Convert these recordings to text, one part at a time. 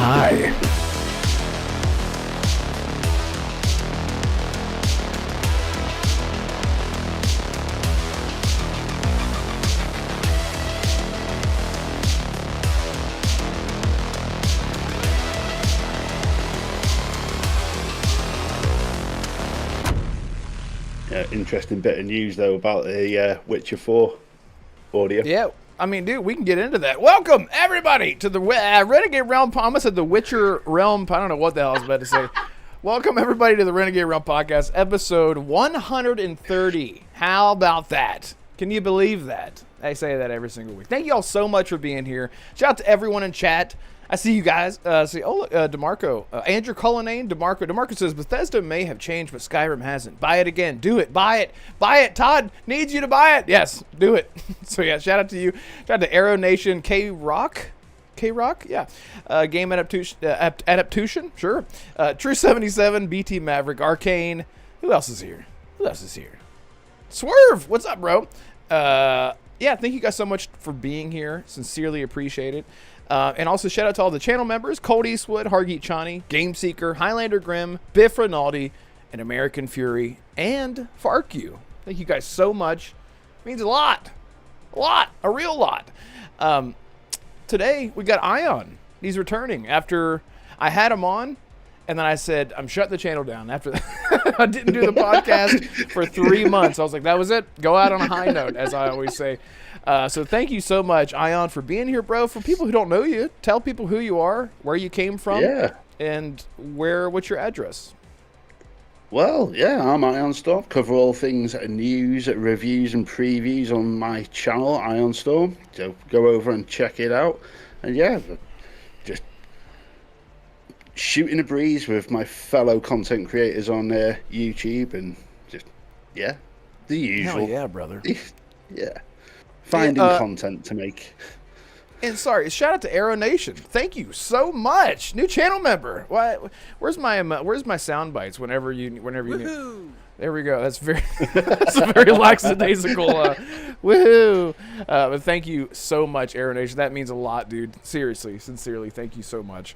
Hi. Interesting bit of news though about the Witcher 4 audio. Yeah, I mean, dude, we can get into that. Welcome everybody to the Renegade Realm. I almost said the Witcher Realm. I don't know what the hell I was about to say. Welcome everybody to the Renegade Realm podcast, episode 130. How about that? Can you believe that? I say that every single week. Thank you all so much for being here. Shout out to everyone in chat. I see you guys. DeMarco. Andrew Cullinane, DeMarco. DeMarco says, Bethesda may have changed, but Skyrim hasn't. Buy it again. Do it. Buy it. Buy it. Todd needs you to buy it. Yes, do it. So, yeah, shout out to you. Shout out to Arrow Nation, K-Rock. K-Rock? Yeah. Game Adaptation? Sure. True 77, BT Maverick, Arcane. Who else is here? Swerve! What's up, bro? Yeah, thank you guys so much for being here. Sincerely appreciate it. And also shout out to all the channel members, Cold Eastwood, Hargeet Chani, Game Seeker, Highlander Grimm, Biff Rinaldi, and American Fury, and FarQ. Thank you guys so much. It means a lot. A real lot. Today, we got Ion. He's returning after I had him on, and then I said, I'm shutting the channel down. After that, I didn't do the podcast for 3 months. I was like, that was it. Go out on a high note, as I always say. So thank you so much, Ion, for being here, bro. For people who don't know you, tell people who you are, where you came from, and what's your address. Well, yeah, I'm Ion Storm. Cover all things news, reviews, and previews on my channel, Ion Storm. So go over and check it out. And yeah, just shooting a breeze with my fellow content creators on YouTube, and just the usual. Hell yeah, brother. Yeah, finding content to make. And sorry, shout out to Arrow Nation. Thank you so much. New channel member. Where's my sound bites whenever you Woohoo! There we go. That's a very lackadaisical woohoo. But thank you so much, Arrow Nation. That means a lot, dude. Seriously, sincerely, thank you so much.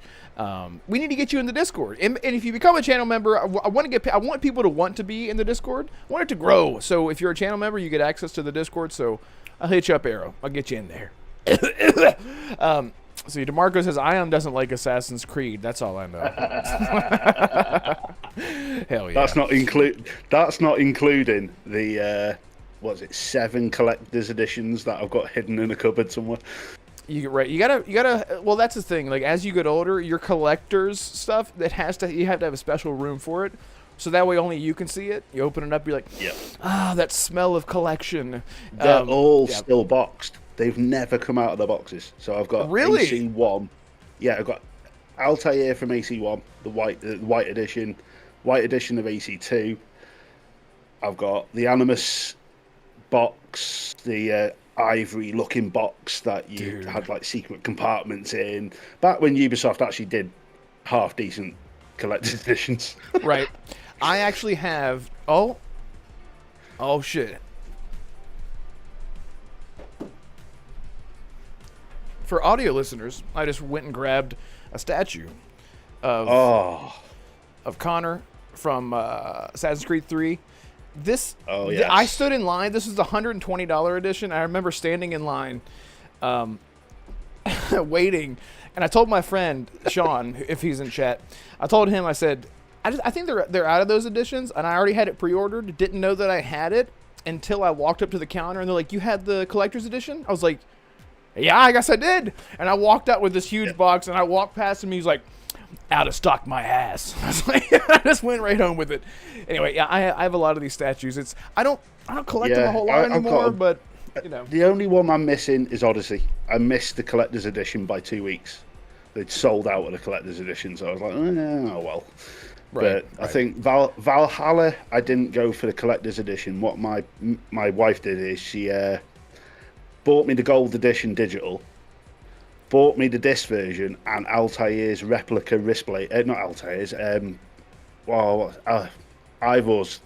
We need to get you in the Discord. And if you become a channel member, I want people to want to be in the Discord. I want it to grow. So if you're a channel member, you get access to the Discord. So I'll hit you up, Arrow. I'll get you in there. See, DeMarco says Ion doesn't like Assassin's Creed. That's all I know. Hell yeah. That's not including the 7 collector's editions that I've got hidden in a cupboard somewhere. You gotta. Well, that's the thing. Like, as you get older, your collector's stuff you have to have a special room for it. So that way only you can see it. You open it up, you're like, that smell of collection. They're all still boxed. They've never come out of the boxes. So I've got AC1. Yeah, I've got Altair from AC1, the white edition of AC2. I've got the Animus box, the ivory-looking box that you had like secret compartments in. Back when Ubisoft actually did half-decent collector's editions. Right. I actually have... Oh, shit. For audio listeners, I just went and grabbed a statue of Connor from Assassin's Creed 3. I stood in line. This is the $120 edition. I remember standing in line, waiting, and I told my friend Sean, if he's in chat, I told him, I said, I think they're out of those editions, and I already had it pre-ordered. Didn't know that I had it until I walked up to the counter, and they're like, "You had the collector's edition?" I was like, "Yeah, I guess I did." And I walked out with this huge box, and I walked past him. He's like, "Out of stock, my ass." I was like, I just went right home with it. Anyway, yeah, I have a lot of these statues. I don't collect them a whole lot anymore, but you know. The only one I'm missing is Odyssey. I missed the collector's edition by 2 weeks. They'd sold out of the collector's edition, so I was like, oh well. Right, I think Valhalla, I didn't go for the collector's edition. What my wife did is she bought me the gold edition digital, bought me the disc version, and Altair's replica wrist blade. Not Altair's. Ivor's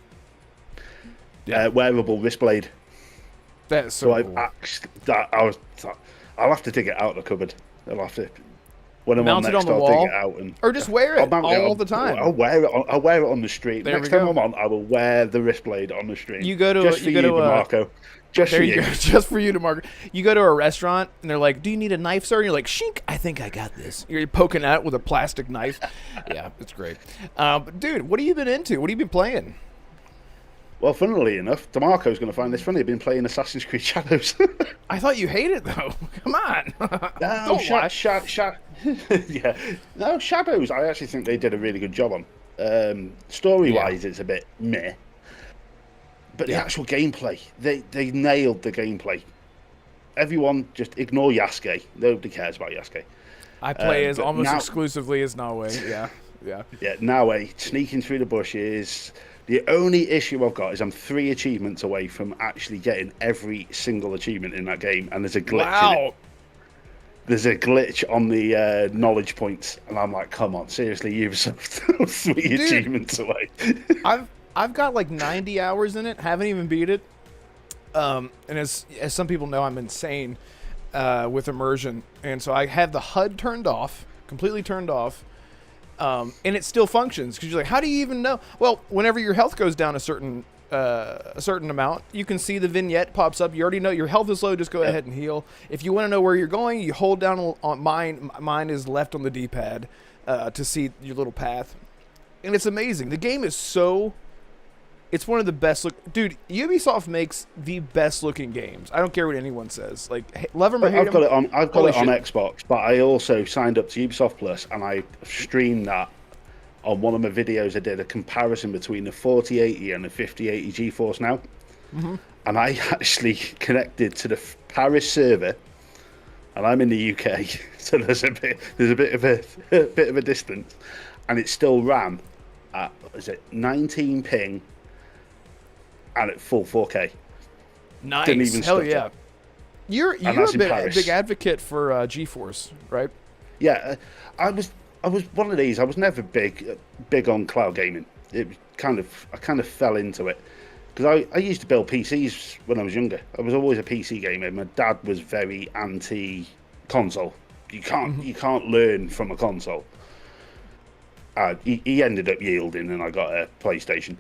wearable wrist blade. That's so cool. I'll have to dig it out of the cupboard. I'll have to. When I'm mount on it next, on the I'll wall, dig it out or just wear it all the time. I'll wear it on the street. Next time I'm on, I will wear the wrist blade on the street. You go to DeMarco. Just for you. Just for you, DeMarco. You go to a restaurant and they're like, "Do you need a knife, sir?" And you're like, "Shink, I think I got this." You're poking out with a plastic knife. Yeah, it's great. Dude, what have you been into? What have you been playing? Well, funnily enough, DeMarco's going to find this funny. I've been playing Assassin's Creed Shadows. I thought you hated it, though. Come on. No, No, Shadows, I actually think they did a really good job on. Story-wise, it's a bit meh. But the actual gameplay, they nailed the gameplay. Everyone just ignore Yasuke. Nobody cares about Yasuke. I play as almost exclusively as Naue. Yeah. Yeah, Naue, sneaking through the bushes. The only issue I've got is I'm 3 achievements away from actually getting every single achievement in that game, and there's a glitch in it. There's a glitch on the knowledge points, and I'm like, come on, seriously, Ubisoft, 3 achievements away. I've got like 90 hours in it, haven't even beat it. And as some people know, I'm insane with immersion, and so I have the HUD turned off, completely turned off. And it still functions because you're like, how do you even know? Well, whenever your health goes down a certain amount, you can see the vignette pops up. You already know your health is low. Just go ahead and heal. If you want to know where you're going, you hold down on mine. Mine is left on the D-pad to see your little path, and it's amazing. The game is it's one of the best dude. Ubisoft makes the best looking games. I don't care what anyone says. Like, love them or hate them. I've got it on Xbox, but I also signed up to Ubisoft Plus, and I streamed that on one of my videos. I did a comparison between the 4080 and the 5080 GeForce Now, and I actually connected to the Paris server, and I'm in the UK, so there's a bit of a distance, and it still ran at 19 ping. And at full 4K. Nice. Didn't even Hell yeah. up. You're a big advocate for GeForce, right? Yeah, I was one of these. I was never big on cloud gaming. I kind of fell into it because I used to build PCs when I was younger. I was always a PC gamer. My dad was very anti console. You can't learn from a console. He ended up yielding, and I got a PlayStation.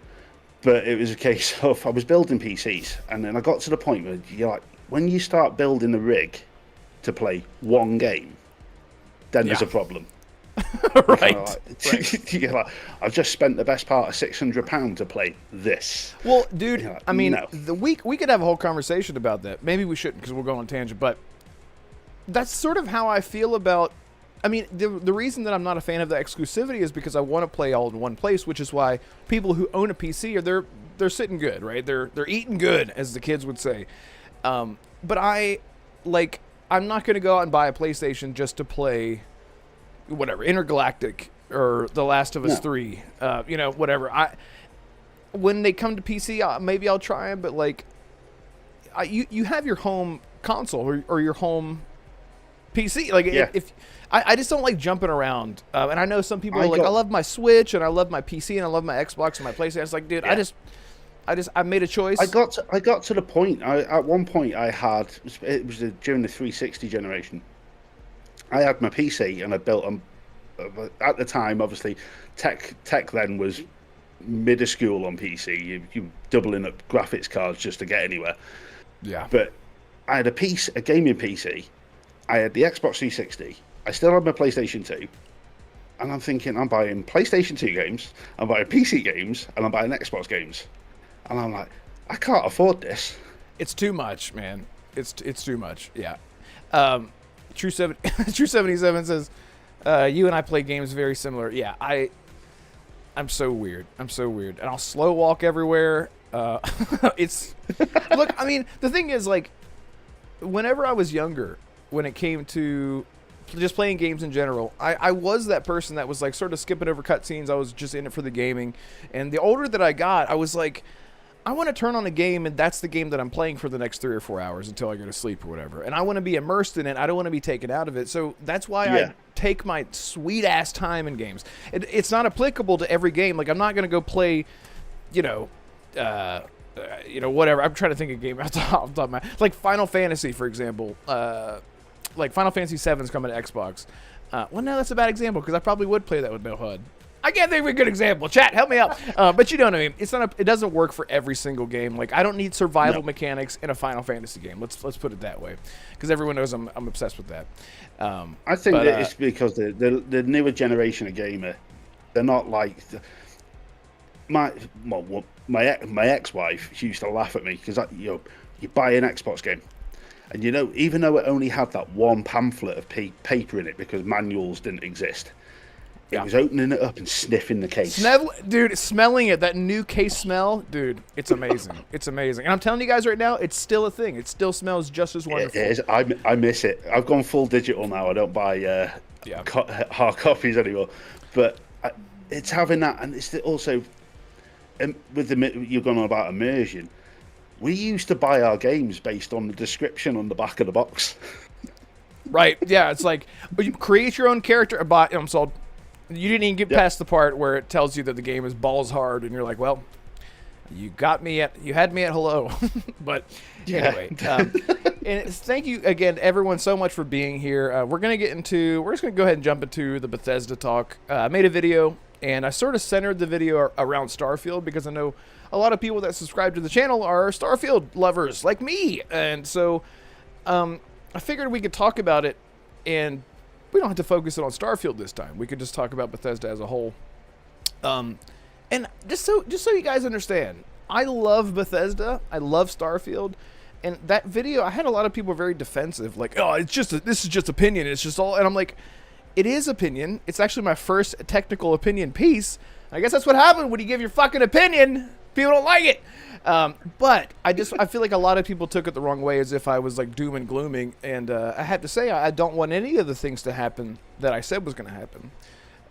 But it was a case of I was building PCs, and then I got to the point where you're like, when you start building a rig to play one game, then there's a problem. Right. You're like, I've just spent the best part of £600 to play this. Well, dude, like, I mean, we could have a whole conversation about that. Maybe we shouldn't because we'll go on tangent, but that's sort of how I feel about. I mean, the reason that I'm not a fan of the exclusivity is because I want to play all in one place, which is why people who own a PC they're sitting good, right? They're eating good, as the kids would say. But I'm not going to go out and buy a PlayStation just to play whatever Intergalactic or The Last of Us 3, whatever. When they come to PC, maybe I'll try them, but you have your home console or your home PC. If I just don't like jumping around, and I know some people are like, I love my Switch and I love my PC and I love my Xbox and my PlayStation. It's like, dude, I made a choice. I got to the point. At one point, it was during the 360 generation. I had my PC and I built at the time, obviously, tech then was minuscule on PC. You doubling up graphics cards just to get anywhere. Yeah. But I had a gaming PC. I had the Xbox 360. I still had my PlayStation 2. And I'm thinking, I'm buying PlayStation 2 games, I'm buying PC games, and I'm buying Xbox games. And I'm like, I can't afford this. It's too much, man. It's too much. Yeah. True 77 says, you and I play games very similar. Yeah, I'm so weird. And I'll slow walk everywhere. Look, I mean, the thing is, like, whenever I was younger, when it came to just playing games in general, I was that person that was like sort of skipping over cutscenes. I was just in it for the gaming. And the older that I got, I was like, I want to turn on a game, and that's the game that I'm playing for the next 3 or 4 hours until I go to sleep or whatever. And I want to be immersed in it. I don't want to be taken out of it. So that's why I take my sweet ass time in games. It's not applicable to every game. Like, I'm not going to go play, whatever. I'm trying to think of a game off the top of my, like Final Fantasy, for example. Like Final Fantasy 7 is coming to Xbox. Well, no, that's a bad example because I probably would play that with no HUD. I can't think of a good example. Chat, help me out. But you know what I mean. It doesn't work for every single game. Like, I don't need survival mechanics in a Final Fantasy game. Let's put it that way, because everyone knows I'm obsessed with that. I think that it's because the newer generation of gamer, they're not like my ex-wife. She used to laugh at me because you buy an Xbox game, and even though it only had that one pamphlet of paper in it because manuals didn't exist, It was opening it up and sniffing the case. Dude, smelling it, that new case smell, dude, it's amazing. It's amazing. And I'm telling you guys right now, it's still a thing. It still smells just as wonderful. It is. I miss it. I've gone full digital now. I don't buy hard copies anymore. But it's having that, and it's also, with you're going on about immersion, we used to buy our games based on the description on the back of the box. Right, yeah, it's like, you create your own character, I'm sold. You didn't even get past the part where it tells you that the game is balls hard, and you're like, well, you had me at hello. But anyway, and thank you again, everyone, so much for being here. We're just going to go ahead and jump into the Bethesda talk. I made a video, and I sort of centered the video around Starfield, because I know a lot of people that subscribe to the channel are Starfield lovers like me. And so I figured we could talk about it, and we don't have to focus it on Starfield this time. We could just talk about Bethesda as a whole. And just so you guys understand, I love Bethesda. I love Starfield. And that video, I had a lot of people very defensive, like, oh, this is just opinion. It's just all, and I'm like, it is opinion. It's actually my first technical opinion piece. I guess that's what happened when you give your fucking opinion. People don't like it. But I feel like a lot of people took it the wrong way, as if I was like doom and glooming. And I have to say, I don't want any of the things to happen that I said was going to happen.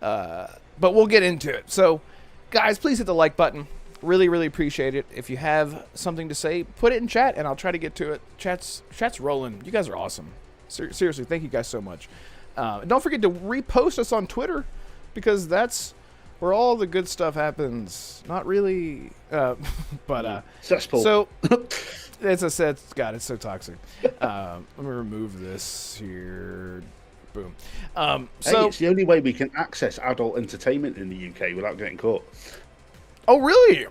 But we'll get into it. So, guys, please hit the like button. Really, really appreciate it. If you have something to say, put it in chat, and I'll try to get to it. Chat's rolling. You guys are awesome. Seriously, thank you guys so much. Don't forget to repost us on Twitter, because that's where all the good stuff happens. Not really, but cesspool. So it's God, it's so toxic. Let me remove this here. Boom. So it's the only way we can access adult entertainment in the UK without getting caught. Oh, really?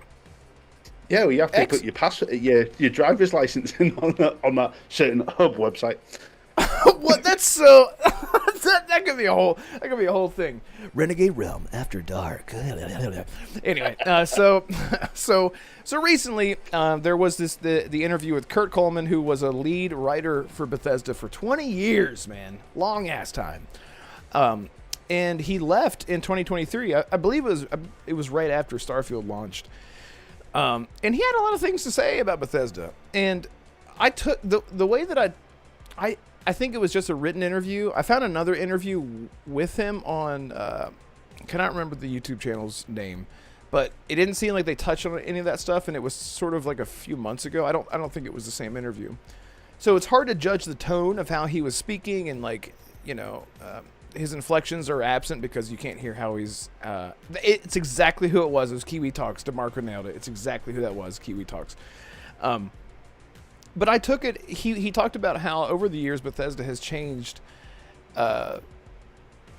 Yeah, well, you have to put your passport, your driver's license in on that certain hub website. What? That's so. that could be a whole thing. Renegade Realm After Dark. Anyway, so recently there was the interview with Kurt Coleman, who was a lead writer for Bethesda for 20 years, man, long ass time. And he left in 2023. I believe it was right after Starfield launched. And he had a lot of things to say about Bethesda. And I took the way that I think it was just a written interview. I found another interview with him on, cannot remember the YouTube channel's name, but it didn't seem like they touched on any of that stuff, and it was sort of like a few months ago. I don't think it was the same interview. So it's hard to judge the tone of how he was speaking, and like, his inflections are absent because you can't hear how he's, it's exactly who it was. It was Kiwi Talks. DeMarco nailed it. It's exactly who that was, Kiwi Talks. But I took it, he talked about how over the years Bethesda has changed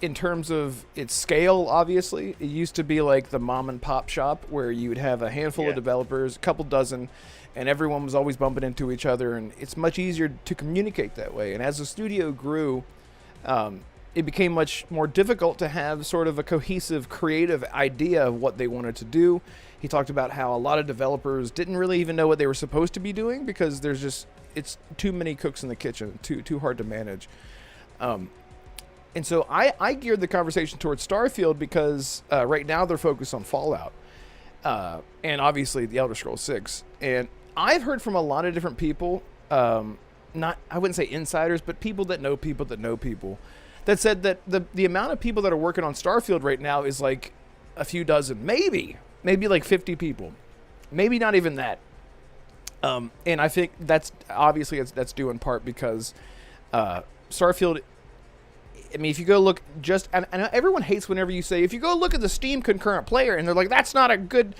in terms of its scale, obviously. It used to be like the mom and pop shop where you would have a handful of developers, a couple dozen, and everyone was always bumping into each other, and it's much easier to communicate that way. And as the studio grew, it became much more difficult to have sort of a cohesive creative idea of what they wanted to do. He talked about how a lot of developers didn't really even know what they were supposed to be doing, because it's too many cooks in the kitchen, too hard to manage. And so I geared the conversation towards Starfield because right now they're focused on Fallout and obviously the Elder Scrolls 6. And I've heard from a lot of different people, I wouldn't say insiders, but people that know people that said that the amount of people that are working on Starfield right now is like a few dozen, maybe like 50 people, maybe not even that. And I think that's obviously that's due in part because Starfield, I mean, if you go look and everyone hates whenever you say, if you go look at the Steam concurrent player, and they're like, that's not a good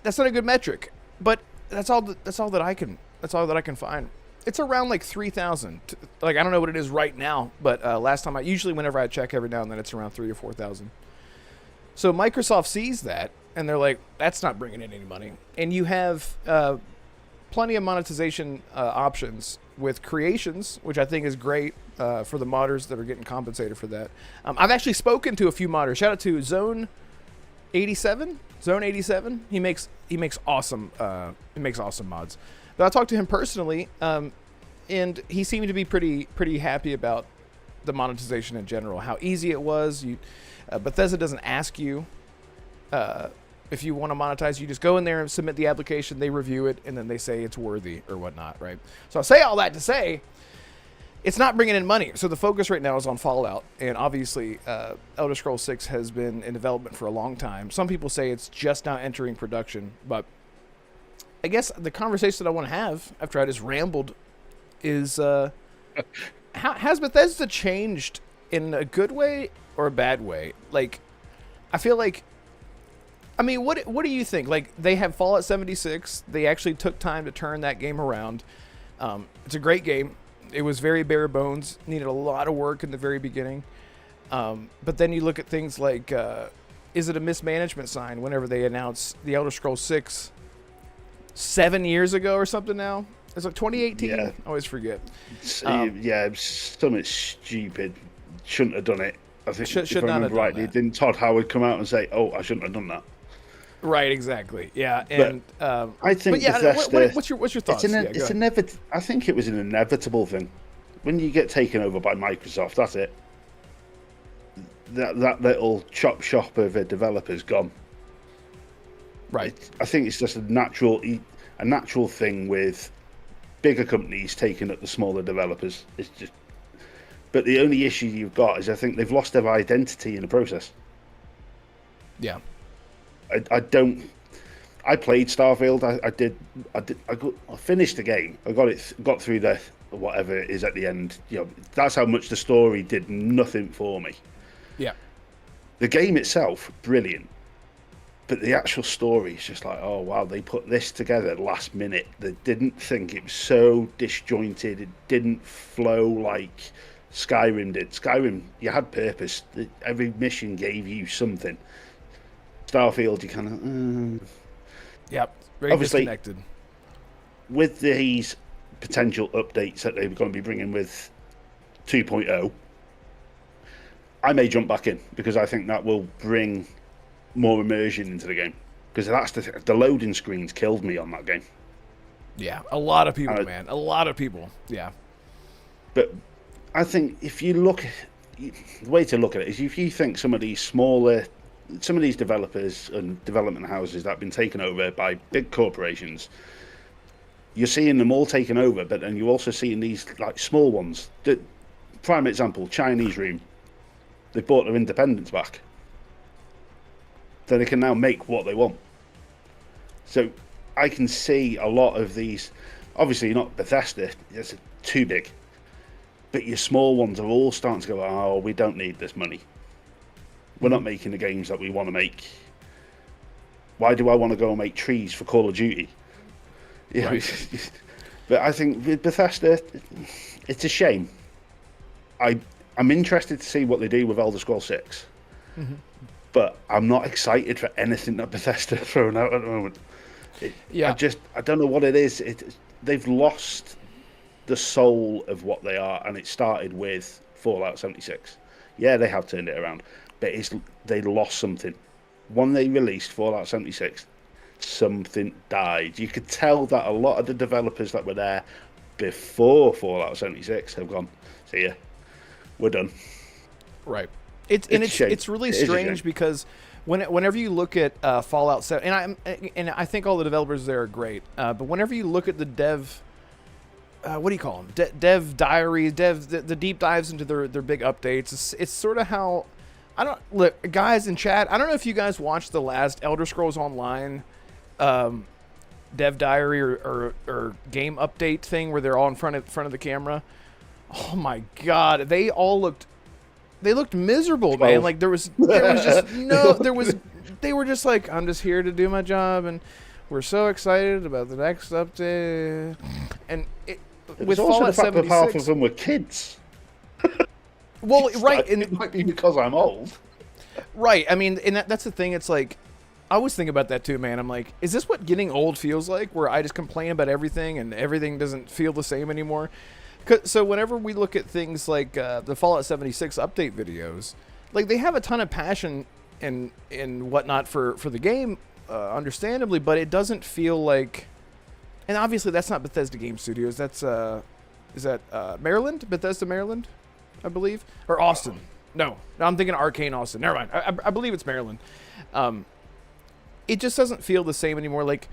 metric, but that's all that I can find. It's around like 3,000. Like, I don't know what it is right now, but last time whenever I check every now and then, it's around 3,000 or 4,000. So Microsoft sees that, and they're like, that's not bringing in any money. And you have plenty of monetization options with creations, which I think is great for the modders that are getting compensated for that. I've actually spoken to a few modders. Shout out to Zone 87. He makes awesome mods. But I talked to him personally, and he seemed to be pretty happy about the monetization in general, how easy it was. Bethesda doesn't ask you if you want to monetize. You just go in there and submit the application, they review it, and then they say it's worthy or whatnot, right? So I say all that to say it's not bringing in money. So the focus right now is on Fallout, and obviously Elder Scrolls 6 has been in development for a long time. Some people say it's just now entering production, but I guess the conversation that I want to have after I just rambled is has Bethesda changed in a good way or a bad way? Like, I feel like, I mean, what do you think? Like, they have Fallout 76. They actually took time to turn that game around. It's a great game. It was very bare bones, needed a lot of work in the very beginning. But then you look at things like, is it a mismanagement sign whenever they announce the Elder Scrolls 6 7 years ago or something now? It's like 2018? Yeah. I always forget. Yeah, something stupid. Shouldn't have done it. I think, should if I remember rightly, didn't Todd Howard come out and say, oh, I shouldn't have done that? Right, exactly. Yeah, and I think Bethesda, what's your thoughts? I think it was an inevitable thing. When you get taken over by Microsoft, that's it. That little chop shop of a developer's gone. Right. I think it's just a natural thing with bigger companies taking up the smaller developers. It's just, but the only issue you've got is I think they've lost their identity in the process. Yeah. I played Starfield. I finished the game. I got through the whatever it is at the end. You know, that's how much the story did nothing for me. Yeah. The game itself, brilliant. But the actual story is just like, oh wow, they put this together last minute. They didn't think it was so disjointed. It didn't flow like Skyrim did. Skyrim, you had purpose. Every mission gave you something. Starfield, you kind of... Yep, very obviously, disconnected. With these potential updates that they're going to be bringing with 2.0, I may jump back in because I think that will bring more immersion into the game. Because that's the loading screens killed me on that game. Yeah, a lot of people, man. A lot of people, yeah. But I think if you look... The way to look at it is if you think some of these developers and development houses that have been taken over by big corporations, you're seeing them all taken over, but then you're also seeing these like small ones. The prime example, Chinese Room. They bought their independence back. So they can now make what they want. So I can see a lot of these, obviously not Bethesda, it's too big. But your small ones are all starting to go, oh, we don't need this money. We're not making the games that we want to make. Why do I want to go and make trees for Call of Duty? Yeah, right. But I think with Bethesda, it's a shame. I'm interested to see what they do with Elder Scrolls 6. Mm-hmm. But I'm not excited for anything that Bethesda are throwing out at the moment. I don't know what it is. They've lost the soul of what they are, and it started with Fallout 76. Yeah, they have turned it around. But they lost something. When they released Fallout 76, something died. You could tell that a lot of the developers that were there before Fallout 76 have gone, see ya, we're done. Right. It's really strange because whenever you look at Fallout 7, and I think all the developers there are great, but whenever you look at the dev, what do you call them? Dev diaries, the deep dives into their big updates. It's sort of how... Look, guys in chat, I don't know if you guys watched the last Elder Scrolls Online dev diary or game update thing where they're all in front of the camera. Oh my god, they looked miserable, man. Like there was just they were just like, I'm just here to do my job and we're so excited about the next update. And with Fallout 76, that half of them were kids. Well, right, and it might be because I'm old. Right, I mean, and that's the thing. It's like, I always think about that too, man. I'm like, is this what getting old feels like? Where I just complain about everything and everything doesn't feel the same anymore? So whenever we look at things like the Fallout 76 update videos, like they have a ton of passion and whatnot for the game, understandably, but it doesn't feel like. And obviously, that's not Bethesda Game Studios. That's is that Maryland, Bethesda, Maryland. I believe, or Austin. No, I'm thinking Arcane Austin. Never mind. I believe it's Maryland. It just doesn't feel the same anymore. Like,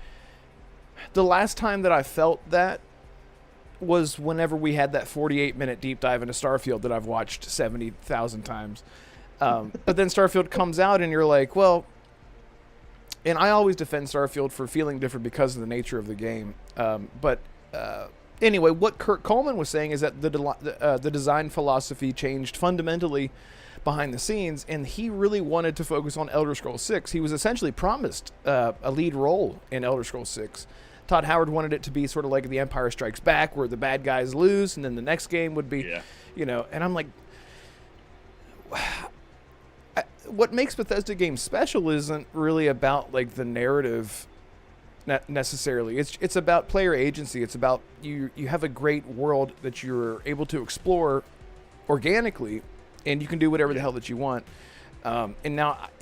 the last time that I felt that was whenever we had that 48-minute deep dive into Starfield that I've watched 70,000 times. But then Starfield comes out and you're like, well, and I always defend Starfield for feeling different because of the nature of the game. Anyway, what Kurt Coleman was saying is that the design philosophy changed fundamentally behind the scenes, and he really wanted to focus on Elder Scrolls 6. He was essentially promised a lead role in Elder Scrolls 6. Todd Howard wanted it to be sort of like The Empire Strikes Back, where the bad guys lose, and then the next game would be, and I'm like, what makes Bethesda games special isn't really about like the narrative necessarily. It's about player agency. It's about you have a great world that you're able to explore organically, and you can do whatever the hell that you want. And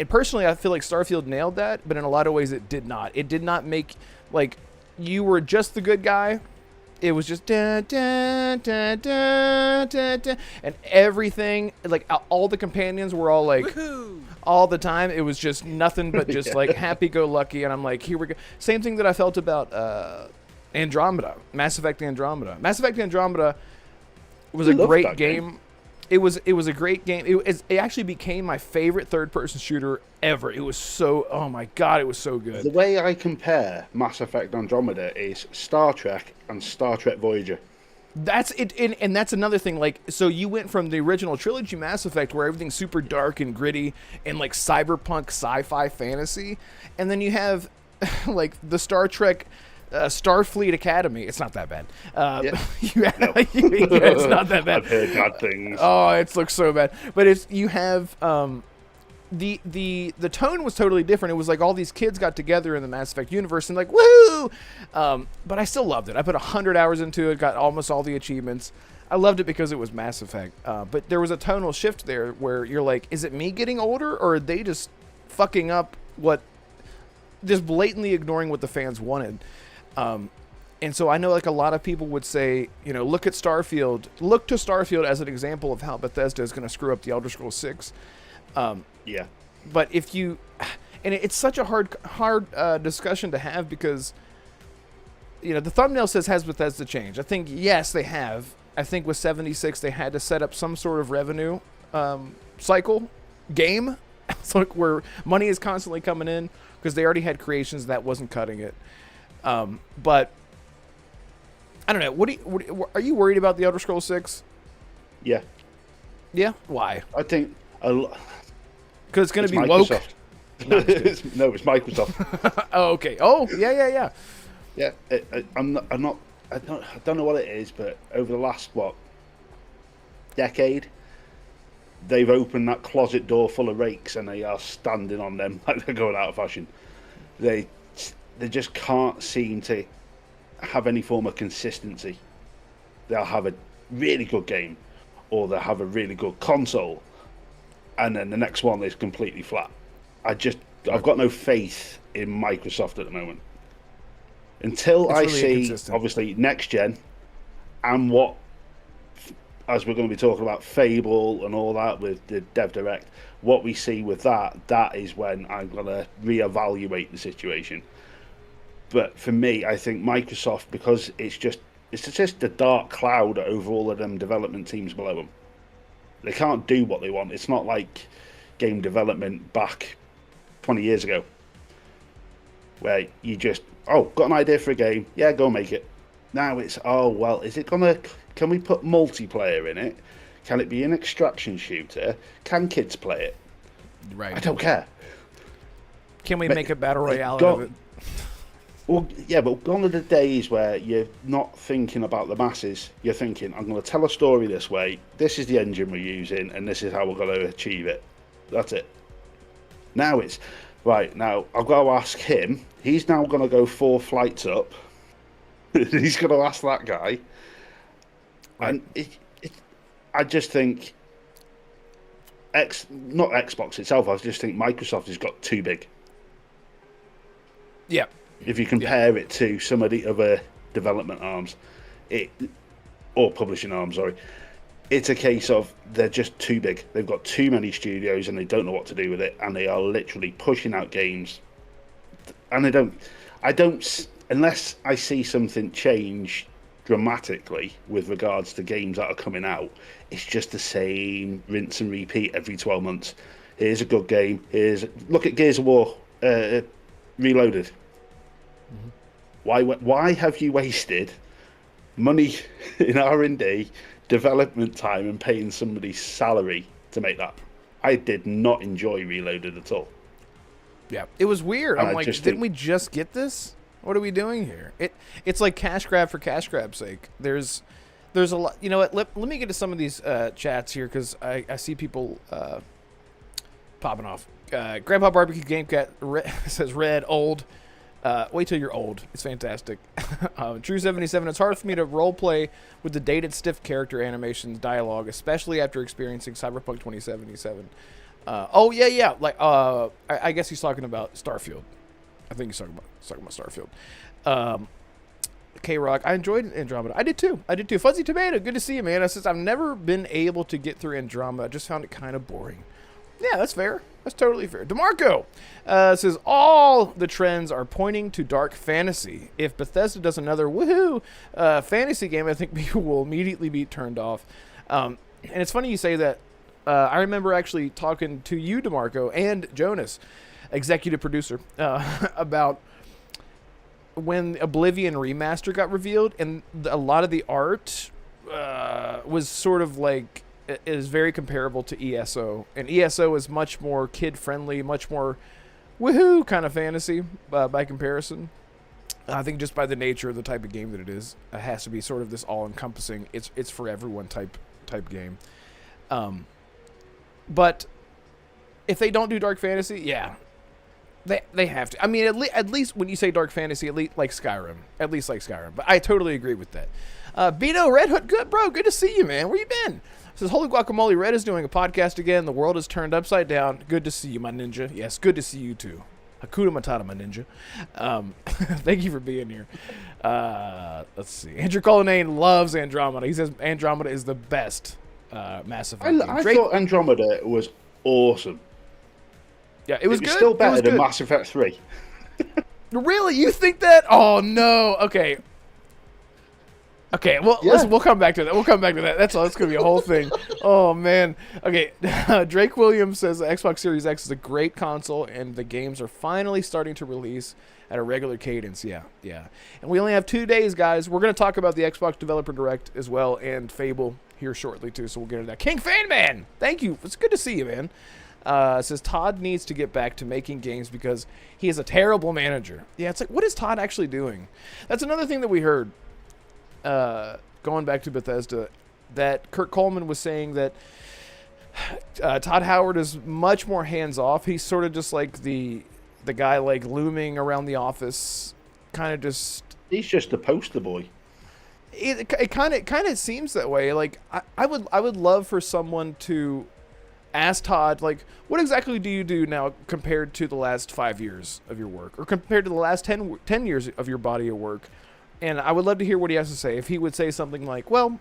personally, I feel like Starfield nailed that, but in a lot of ways it did not. It did not make, like, you were just the good guy. It was just da, da, da, da, da, da, and everything, like all the companions were all like, woohoo! All the time. It was just nothing but just like happy-go-lucky, and I'm like, here we go. Same thing that I felt about Andromeda, Mass Effect Andromeda. Mass Effect Andromeda was a great game. It was a great game. It actually became my favorite third-person shooter ever. It was so, oh my god, it was so good. The way I compare Mass Effect Andromeda is Star Trek and Star Trek Voyager. That's it, and that's another thing. Like, so you went from the original trilogy Mass Effect, where everything's super dark and gritty and like cyberpunk sci-fi fantasy, and then you have like the Star Trek Starfleet Academy. It's not that bad. It's not that bad. I've heard bad things. Oh, it looks so bad. But you have the tone was totally different. It was like all these kids got together in the Mass Effect universe and like, woohoo! But I still loved it. I put 100 hours into it, got almost all the achievements. I loved it because it was Mass Effect. But there was a tonal shift there where you're like, is it me getting older, or are they just fucking up just blatantly ignoring what the fans wanted? And so I know like a lot of people would say, look to Starfield as an example of how Bethesda is going to screw up the Elder Scrolls 6. But if you, and it's such a hard discussion to have because, the thumbnail says, has Bethesda changed? I think, yes, they have. I think with 76, they had to set up some sort of revenue cycle game. So where money is constantly coming in because they already had creations that wasn't cutting it. But I don't know. Are you worried about the Elder Scrolls 6? Yeah. Yeah? Why? I think because it's going to be Microsoft. Woke. No, it's Microsoft. Oh, okay. Oh, yeah. Yeah. I don't know what it is, but over the last decade, they've opened that closet door full of rakes, and they are standing on them like they're going out of fashion. They just can't seem to have any form of consistency. They'll have a really good game, or they'll have a really good console, and then the next one is completely flat. I've got no faith in Microsoft at the moment. Until I see, obviously, next gen, and what, as we're going to be talking about Fable and all that with the Dev Direct, what we see with that is when I'm going to reevaluate the situation. But for me, I think Microsoft, because it's just a dark cloud over all of them development teams below them. They can't do what they want. It's not like game development back 20 years ago, where you just, got an idea for a game, yeah, go make it. Now it's, can we put multiplayer in it? Can it be an extraction shooter? Can kids play it? Right. I don't care. Can we make a battle royale out of it? Well, yeah, but gone are the days where you're not thinking about the masses. You're thinking, I'm going to tell a story this way. This is the engine we're using, and this is how we're going to achieve it. That's it. Now it's, right, now I've got to ask him. He's now going to go 4 flights up. He's going to ask that guy. And I just think, not Xbox itself, I just think Microsoft has got too big. Yeah. If you compare it to some of the other development arms, or publishing arms, sorry, it's a case of they're just too big. They've got too many studios and they don't know what to do with it, and they are literally pushing out games. And I don't, unless I see something change dramatically with regards to games that are coming out, it's just the same rinse and repeat every 12 months. Here's a good game. Look at Gears of War Reloaded. Mm-hmm. Why have you wasted money in R&D, development time, and paying somebody's salary to make that? I did not enjoy Reloaded at all. Yeah, it was weird. I'm like, didn't we just get this? What are we doing here? It's like cash grab for cash grab's sake. There's a lot. You know what? Let me get to some of these chats here because I see people popping off. Grandpa Barbecue Game Cat says red old. Wait till you're old. It's fantastic. True 77. It's hard for me to role play with the dated stiff character animations dialogue, especially after experiencing Cyberpunk 2077. Oh yeah. Like I guess he's talking about Starfield. I think he's talking about Starfield. K-Rock, I enjoyed Andromeda. I did too. Fuzzy Tomato, good to see you, man. Since I've never been able to get through Andromeda, I just found it kind of boring. Yeah, that's fair. That's totally fair. DeMarco says, all the trends are pointing to dark fantasy. If Bethesda does another woohoo fantasy game, I think people will immediately be turned off. And it's funny you say that. I remember actually talking to you, DeMarco, and Jonas, executive producer, about when Oblivion Remaster got revealed, and a lot of the art was sort of like, is very comparable to ESO, and ESO is much more kid-friendly, much more woohoo kind of fantasy by comparison. I think just by the nature of the type of game that it is, it has to be sort of this all-encompassing, it's for everyone type game. But if they don't do dark fantasy, yeah, they have to. I mean, at least when you say dark fantasy, at least like Skyrim. But I totally agree with that. Bino Red Hood, good bro, good to see you, man. Where you been? Says Holy Guacamole Red is doing a podcast again. The world is turned upside down. Good to see you, my ninja. Yes, good to see you too. Hakuna Matata, my ninja. Thank you for being here. Let's see. Andrew Cullinane loves Andromeda. He says Andromeda is the best Mass Effect game. I thought Andromeda was awesome. Yeah, it was good. Still better than Mass Effect 3. Really? You think that? Oh, no. Okay. Well, yeah. Listen, we'll come back to that. That's all. It's going to be a whole thing. Oh, man. Okay. Drake Williams says the Xbox Series X is a great console, and the games are finally starting to release at a regular cadence. Yeah. And we only have 2 days, guys. We're going to talk about the Xbox Developer Direct as well, and Fable here shortly, too, so we'll get into that. King Fanman! Thank you. It's good to see you, man. Says Todd needs to get back to making games because he is a terrible manager. Yeah, it's like, what is Todd actually doing? That's another thing that we heard. Going back to Bethesda, that Kurt Coleman was saying that Todd Howard is much more hands-off. He's sort of just like the guy like looming around the office, kind of just... He's just a poster boy. It kind of seems that way. Like I would love for someone to ask Todd, like, what exactly do you do now compared to the last 5 years of your work, or compared to the last 10 years of your body of work? And I would love to hear what he has to say. If he would say something like, well,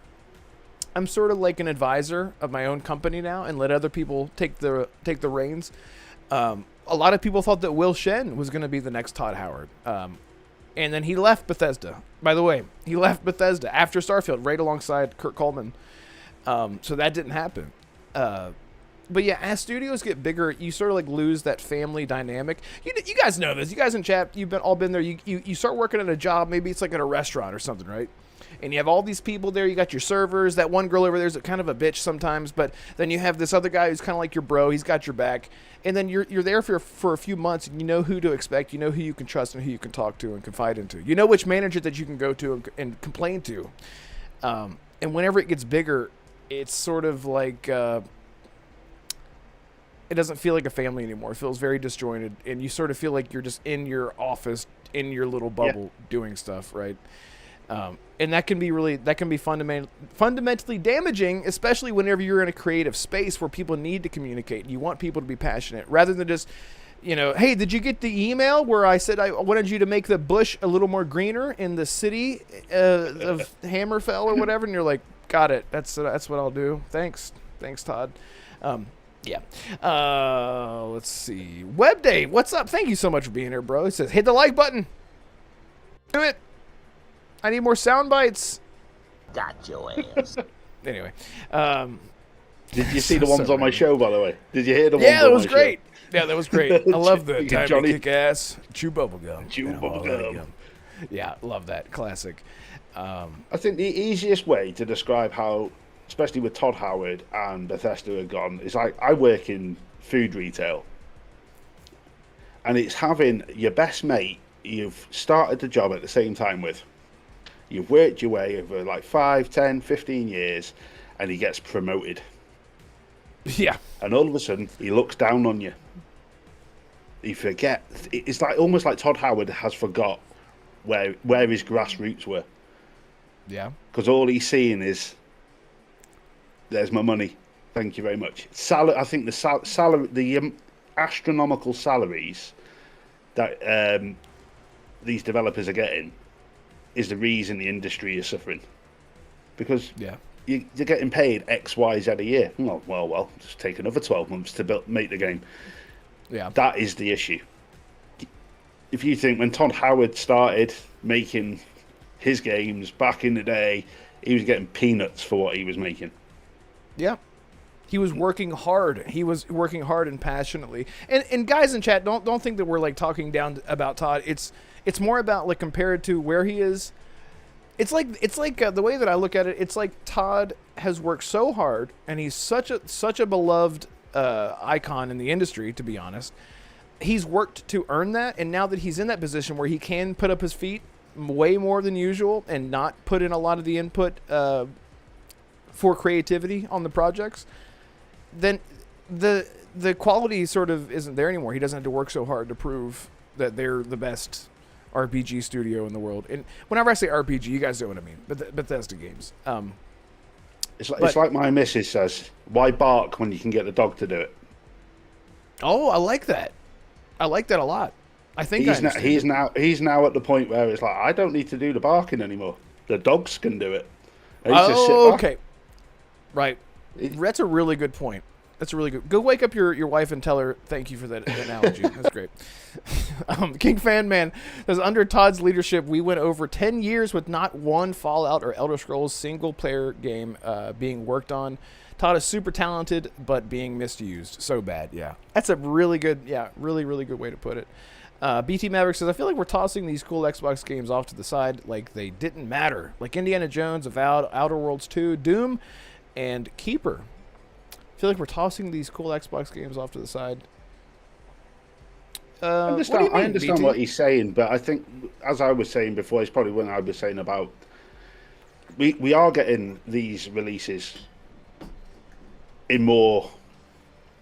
I'm sort of like an advisor of my own company now and let other people take the reins. A lot of people thought that Will Shen was going to be the next Todd Howard. And then he left Bethesda. By the way, he left Bethesda after Starfield, right alongside Kurt Coleman. So that didn't happen. But yeah, as studios get bigger, you sort of like lose that family dynamic. You guys know this. You guys in chat, you've all been there. You start working at a job, maybe it's like at a restaurant or something, right? And you have all these people there. You got your servers. That one girl over there is kind of a bitch sometimes, but then you have this other guy who's kind of like your bro. He's got your back. And then you're there for a few months, and you know who to expect. You know who you can trust and who you can talk to and confide into. You know which manager that you can go to and complain to. And whenever it gets bigger, it's sort of like... it doesn't feel like a family anymore. It feels very disjointed, and you sort of feel like you're just in your office, in your little bubble, doing stuff, right? And that can be fundamentally damaging, especially whenever you're in a creative space where people need to communicate. You want people to be passionate, rather than just, hey, did you get the email where I said I wanted you to make the bush a little more greener in the city of Hammerfell or whatever? And you're like, Got it. That's what I'll do. Thanks, Todd. Yeah. Let's see. Web Day, what's up? Thank you so much for being here, bro. He says, hit the like button. Do it. I need more sound bites. Got your ass. Anyway. Did you see the ones on my show, by the way? Did you hear the ones on my show? Yeah, that was great. Show? Yeah, that was great. I love the time Johnny. to kick ass, chew bubblegum. Chew bubblegum. Yeah, love that. Classic. I think the easiest way to describe how, especially with Todd Howard and Bethesda have gone, is like I work in food retail. And it's having your best mate you've started the job at the same time with. You've worked your way over like 5, 10, 15 years, and he gets promoted. Yeah. And all of a sudden, he looks down on you. He forgets. It's like almost like Todd Howard has forgot where his grassroots were. Yeah. Because all he's seeing is, there's my money. Thank you very much. I think the astronomical salaries that these developers are getting is the reason the industry is suffering. Because you're getting paid X, Y, Z a year. Well, just take another 12 months to make the game. Yeah. That is the issue. If you think when Todd Howard started making his games back in the day, he was getting peanuts for what he was making. Yeah. He was working hard. He was working hard and passionately. And guys in chat, don't think that we're like talking down about Todd. It's more about like compared to where he is. It's like the way that I look at it. It's like Todd has worked so hard, and he's such a beloved icon in the industry. To be honest, he's worked to earn that, and now that he's in that position where he can put up his feet way more than usual and not put in a lot of the input for creativity on the projects, then the quality sort of isn't there anymore. He doesn't have to work so hard to prove that they're the best RPG studio in the world. And whenever I say RPG, you guys know what I mean. Bethesda games. It's like my missus says, why bark when you can get the dog to do it? Oh, I like that. I like that a lot. I think he's now at the point where it's like, I don't need to do the barking anymore. The dogs can do it. Okay. Right. That's a really good point. That's really good. Go wake up your wife and tell her thank you for that analogy. That's great. King Fan Man says, under Todd's leadership, we went over 10 years with not one Fallout or Elder Scrolls single-player game being worked on. Todd is super talented, but being misused. So bad, yeah. That's a really good, really, really good way to put it. BT Maverick says, I feel like we're tossing these cool Xbox games off to the side like they didn't matter. Like Indiana Jones, Avowed, Outer Worlds 2, Doom, and Keeper. I feel like we're tossing these cool Xbox games off to the side. I understand what he's saying, but I think, as I was saying before, it's probably when I was saying about we are getting these releases in more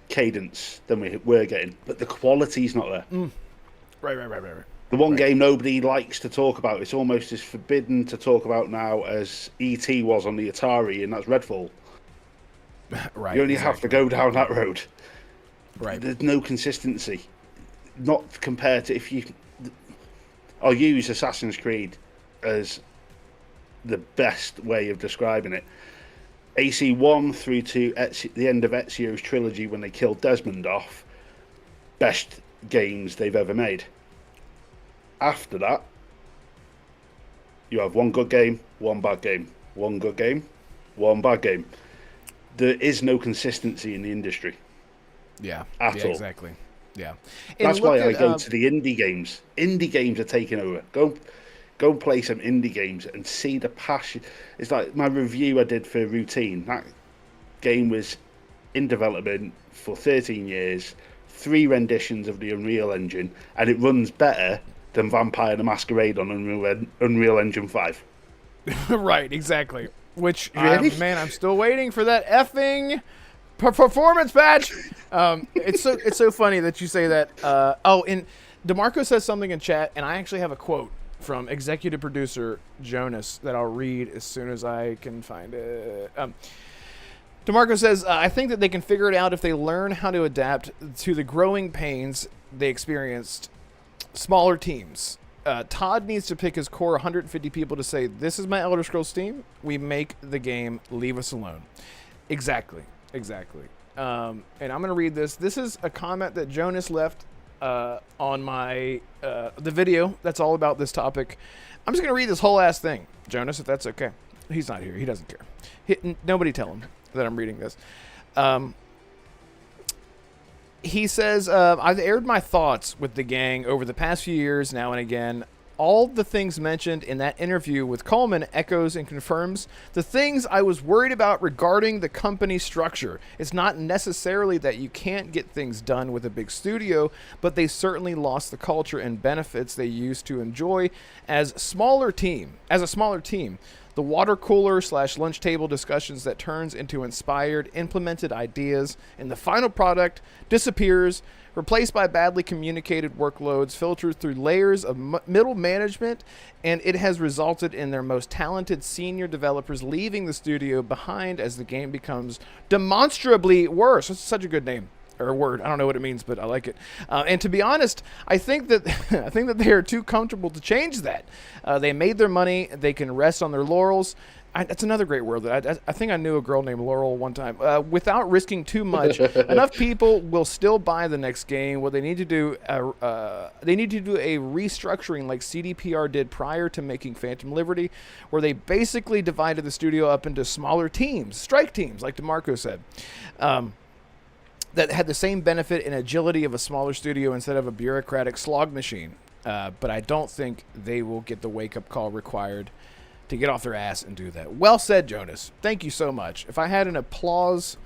cadence than we were getting, but the quality's not there. Right. The one game nobody likes to talk about, it's almost as forbidden to talk about now as E.T. was on the Atari, and that's Redfall. Right. You only have to go down that road. Right. There's no consistency. Not compared to I'll use Assassin's Creed as the best way of describing it. AC1 through to the end of Ezio's trilogy when they killed Desmond off, best games they've ever made. After that, you have one good game, one bad game, one good game, one bad game. There is no consistency in the industry. Yeah. At all. Exactly. Yeah. That's why I go to the indie games. Indie games are taking over. Go play some indie games and see the passion. It's like my review I did for Routine. That game was in development for 13 years, 3 renditions of the Unreal Engine, and it runs better than Vampire the Masquerade on Unreal Engine 5. Right, exactly. Which, really? Man, I'm still waiting for that effing performance patch. It's so funny that you say that. And DeMarco says something in chat, and I actually have a quote from executive producer Jonas that I'll read as soon as I can find it. DeMarco says, I think that they can figure it out if they learn how to adapt to the growing pains they experienced. Smaller teams. Todd needs to pick his core 150 people to say, this is my Elder Scrolls team. We make the game. Leave us alone. Exactly. And I'm going to read this. This is a comment that Jonas left on my the video that's all about this topic. I'm just going to read this whole ass thing, Jonas, if that's okay. He's not here. He doesn't care. Nobody tell him that I'm reading this. He says, I've aired my thoughts with the gang over the past few years now and again. All the things mentioned in that interview with Coleman echoes and confirms the things I was worried about regarding the company structure. It's not necessarily that you can't get things done with a big studio, but they certainly lost the culture and benefits they used to enjoy as a smaller team. The water cooler / lunch table discussions that turns into inspired, implemented ideas, and the final product disappears, replaced by badly communicated workloads filtered through layers of middle management, and it has resulted in their most talented senior developers leaving the studio behind as the game becomes demonstrably worse. That's such a good name. Or a word. I don't know what it means, but I like it. And to be honest, I think that they are too comfortable to change that. They made their money. They can rest on their laurels. That's another great word. I think I knew a girl named Laurel one time. Without risking too much, enough people will still buy the next game. What they need to do, they need to do a restructuring like CDPR did prior to making Phantom Liberty, where they basically divided the studio up into smaller teams, strike teams, like DeMarco said. That had the same benefit and agility of a smaller studio instead of a bureaucratic slog machine. But I don't think they will get the wake-up call required to get off their ass and do that. Well said, Jonas. Thank you so much. If I had an applause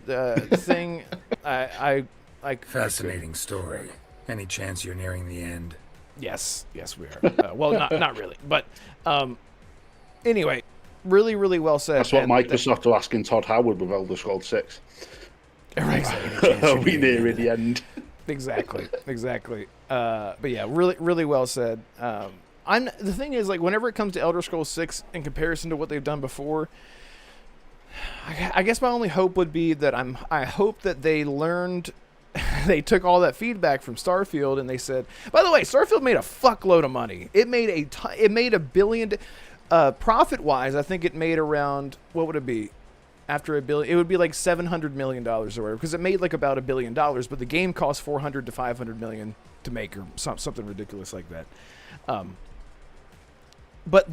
thing, I Fascinating story. Any chance you're nearing the end? Yes, we are. Well, not really. But anyway, really, really well said. That's what Microsoft are asking Todd Howard with Elder Scrolls 6. Right. Are we nearing the end? Exactly. But yeah, really, really well said. The thing is, like, whenever it comes to Elder Scrolls 6 in comparison to what they've done before, I guess my only hope would be that I hope that they learned, they took all that feedback from Starfield and they said, by the way, Starfield made a fuckload of money. It made $1 billion, profit-wise, I think it made around, what would it be? After $1 billion, it would be like $700 million or whatever, because it made like about $1 billion, but the game cost $400 to $500 million to make, or something ridiculous like that. But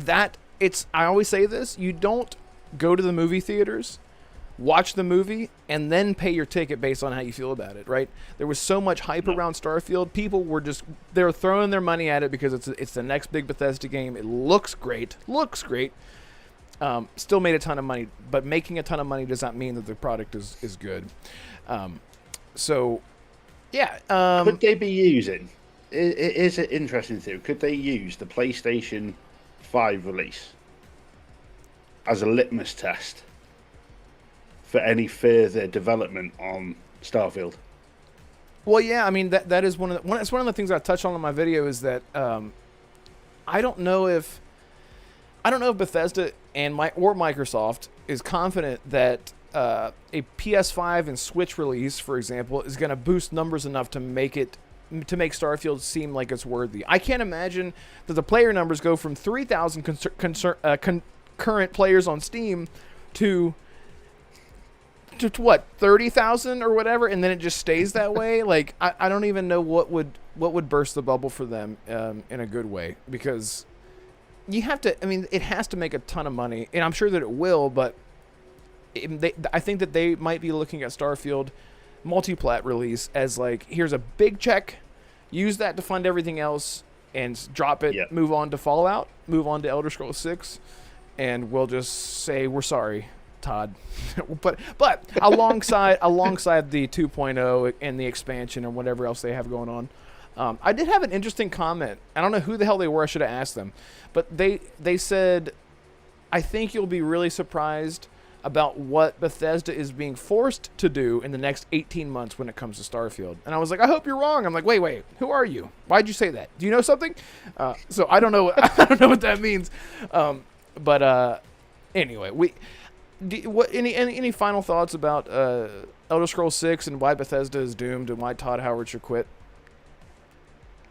I always say this: you don't go to the movie theaters, watch the movie, and then pay your ticket based on how you feel about it, right? There was so much hype around Starfield. People were they were throwing their money at it because it's the next big Bethesda game. It looks great. Still made a ton of money, but making a ton of money does not mean that the product is good. So, yeah. Could they be using? Is it interesting to? Could they use the PlayStation 5 release as a litmus test for any further development on Starfield? Well, yeah. I mean, that is one of the things I touched on in my video is that I don't know if Bethesda or Microsoft is confident that a PS5 and Switch release, for example, is going to boost numbers enough to make Starfield seem like it's worthy. I can't imagine that the player numbers go from 3,000 concurrent players on Steam to what, 30,000 or whatever, and then it just stays that way. Like I don't even know what would burst the bubble for them in a good way, because you have to. I mean, it has to make a ton of money, and I'm sure that it will. But I think that they might be looking at Starfield multi-plat release as like, here's a big check, use that to fund everything else, and drop it. Yep. Move on to Fallout, move on to Elder Scrolls 6, and we'll just say we're sorry, Todd. but alongside the 2.0 and the expansion and whatever else they have going on. I did have an interesting comment. I don't know who the hell they were. I should have asked them. But they said, I think you'll be really surprised about what Bethesda is being forced to do in the next 18 months when it comes to Starfield. And I was like, I hope you're wrong. I'm like, wait, who are you? Why'd you say that? Do you know something? So I don't know. I don't know what that means. But anyway, any final thoughts about Elder Scrolls 6 and why Bethesda is doomed and why Todd Howard should quit?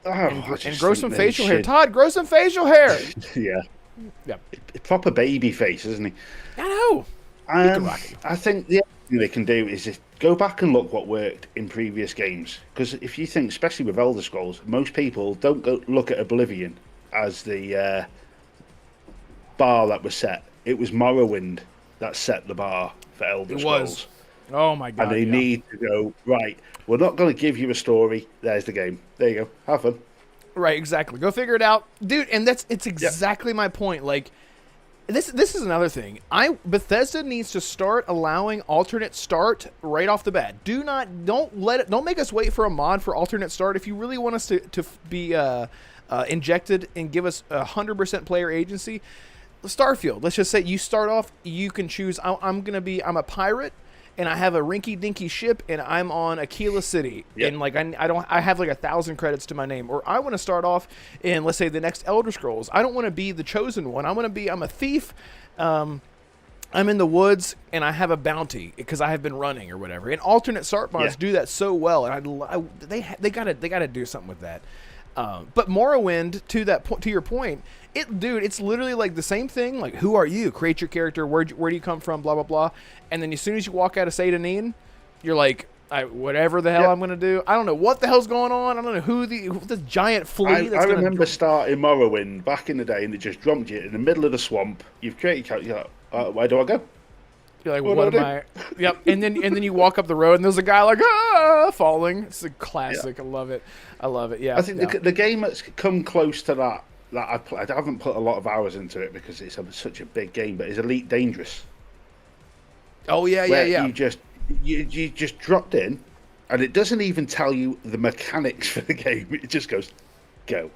And grow some facial hair. Todd, grow some facial hair. Yeah. Yeah. Proper baby face, isn't he? I know. I think the other thing they can do is just go back and look what worked in previous games. Because if you think, especially with Elder Scrolls, most people don't go look at Oblivion as the bar that was set. It was Morrowind that set the bar for Elder Scrolls. Oh my god! And they need to go, right, we're not going to give you a story. There's the game. There you go. Have fun. Right, exactly. Go figure it out, dude. And it's exactly my point. Like, this is another thing. Bethesda needs to start allowing alternate start right off the bat. Don't make us wait for a mod for alternate start. If you really want us to be injected and give us 100% player agency, Starfield. Let's just say you start off. You can choose. I'm a pirate. And I have a rinky-dinky ship, and I'm on Aquila City, and like I have like 1,000 credits to my name. Or I want to start off in, let's say, the next Elder Scrolls. I don't want to be the chosen one. I'm a thief. I'm in the woods, and I have a bounty because I have been running or whatever. And alternate start mods do that so well, and they gotta do something with that. But Morrowind, to your point, it's literally like the same thing. Like, who are you? Create your character. Where do you come from? Blah blah blah. And then as soon as you walk out of Satanin, you're like, whatever the hell I'm gonna do. I don't know what the hell's going on. I don't know who the giant flea. I remember starting Morrowind back in the day, and it just dropped you in the middle of the swamp. You've created your character. You're like, where do I go? You're like, what am I? Yep. And then you walk up the road, and there's a guy like falling. It's a classic. I love it. Yeah. I think the game that's come close to that I haven't put a lot of hours into it because it's such a big game, but it's Elite Dangerous. Oh yeah. You just dropped in, and it doesn't even tell you the mechanics for the game. It just goes, go.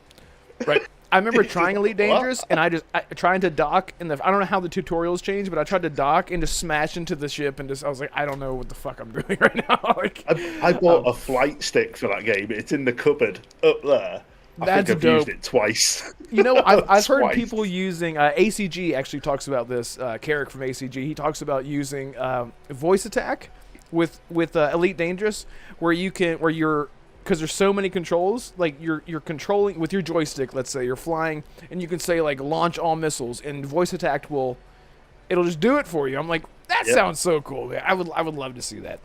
Right. I remember trying Elite Dangerous, and I trying to dock in the. I don't know how the tutorials changed, but I tried to dock and just smash into the ship, and I was like, I don't know what the fuck I'm doing right now. Like, I bought a flight stick for that game. It's in the cupboard up there. I think I've used it twice. You know, I've heard people using ACG actually talks about this. Carrick from ACG, he talks about using voice attack with Elite Dangerous, because there's so many controls, like you're controlling with your joystick. Let's say you're flying, and you can say like launch all missiles, and voice attack it'll just do it for you. I'm like, that sounds so cool. Man. I would love to see that.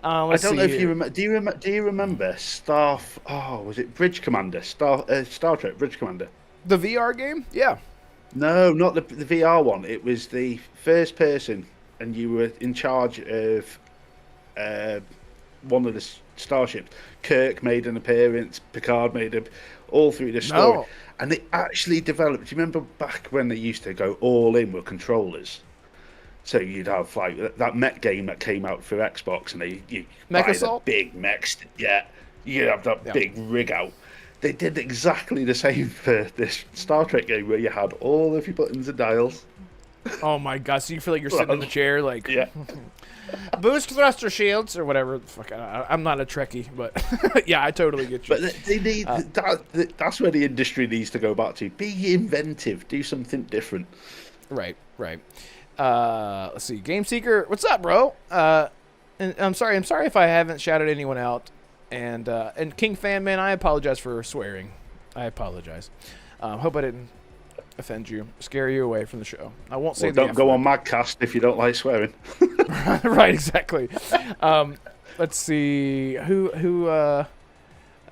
I don't know if you remember. Do you remember was it Bridge Commander? Star Trek Bridge Commander. The VR game? Yeah. No, not the VR one. It was the first person, and you were in charge of one of the starships. Kirk made an appearance. Picard made all through the story. No. And they actually developed. Do you remember back when they used to go all in with controllers? So you'd have like that mech game that came out for Xbox, and you buy the big mechs. Yeah, you have that big rig out. They did exactly the same for this Star Trek game where you had all of your buttons and dials. Oh my god! So you feel like you're sitting in the chair, like boost thruster shields or whatever. Fuck, I'm not a Trekkie, but yeah, I totally get you. But they need that's where the industry needs to go back to. Be inventive, do something different. Right. Let's see. Game Seeker, what's up, bro? And I'm sorry if I haven't shouted anyone out. And King Fan Man, I apologize for swearing. I apologize. Hope I didn't offend you, scare you away from the show. I won't say. Don't go on Madcast if you don't like swearing. Right, exactly. Let's see who.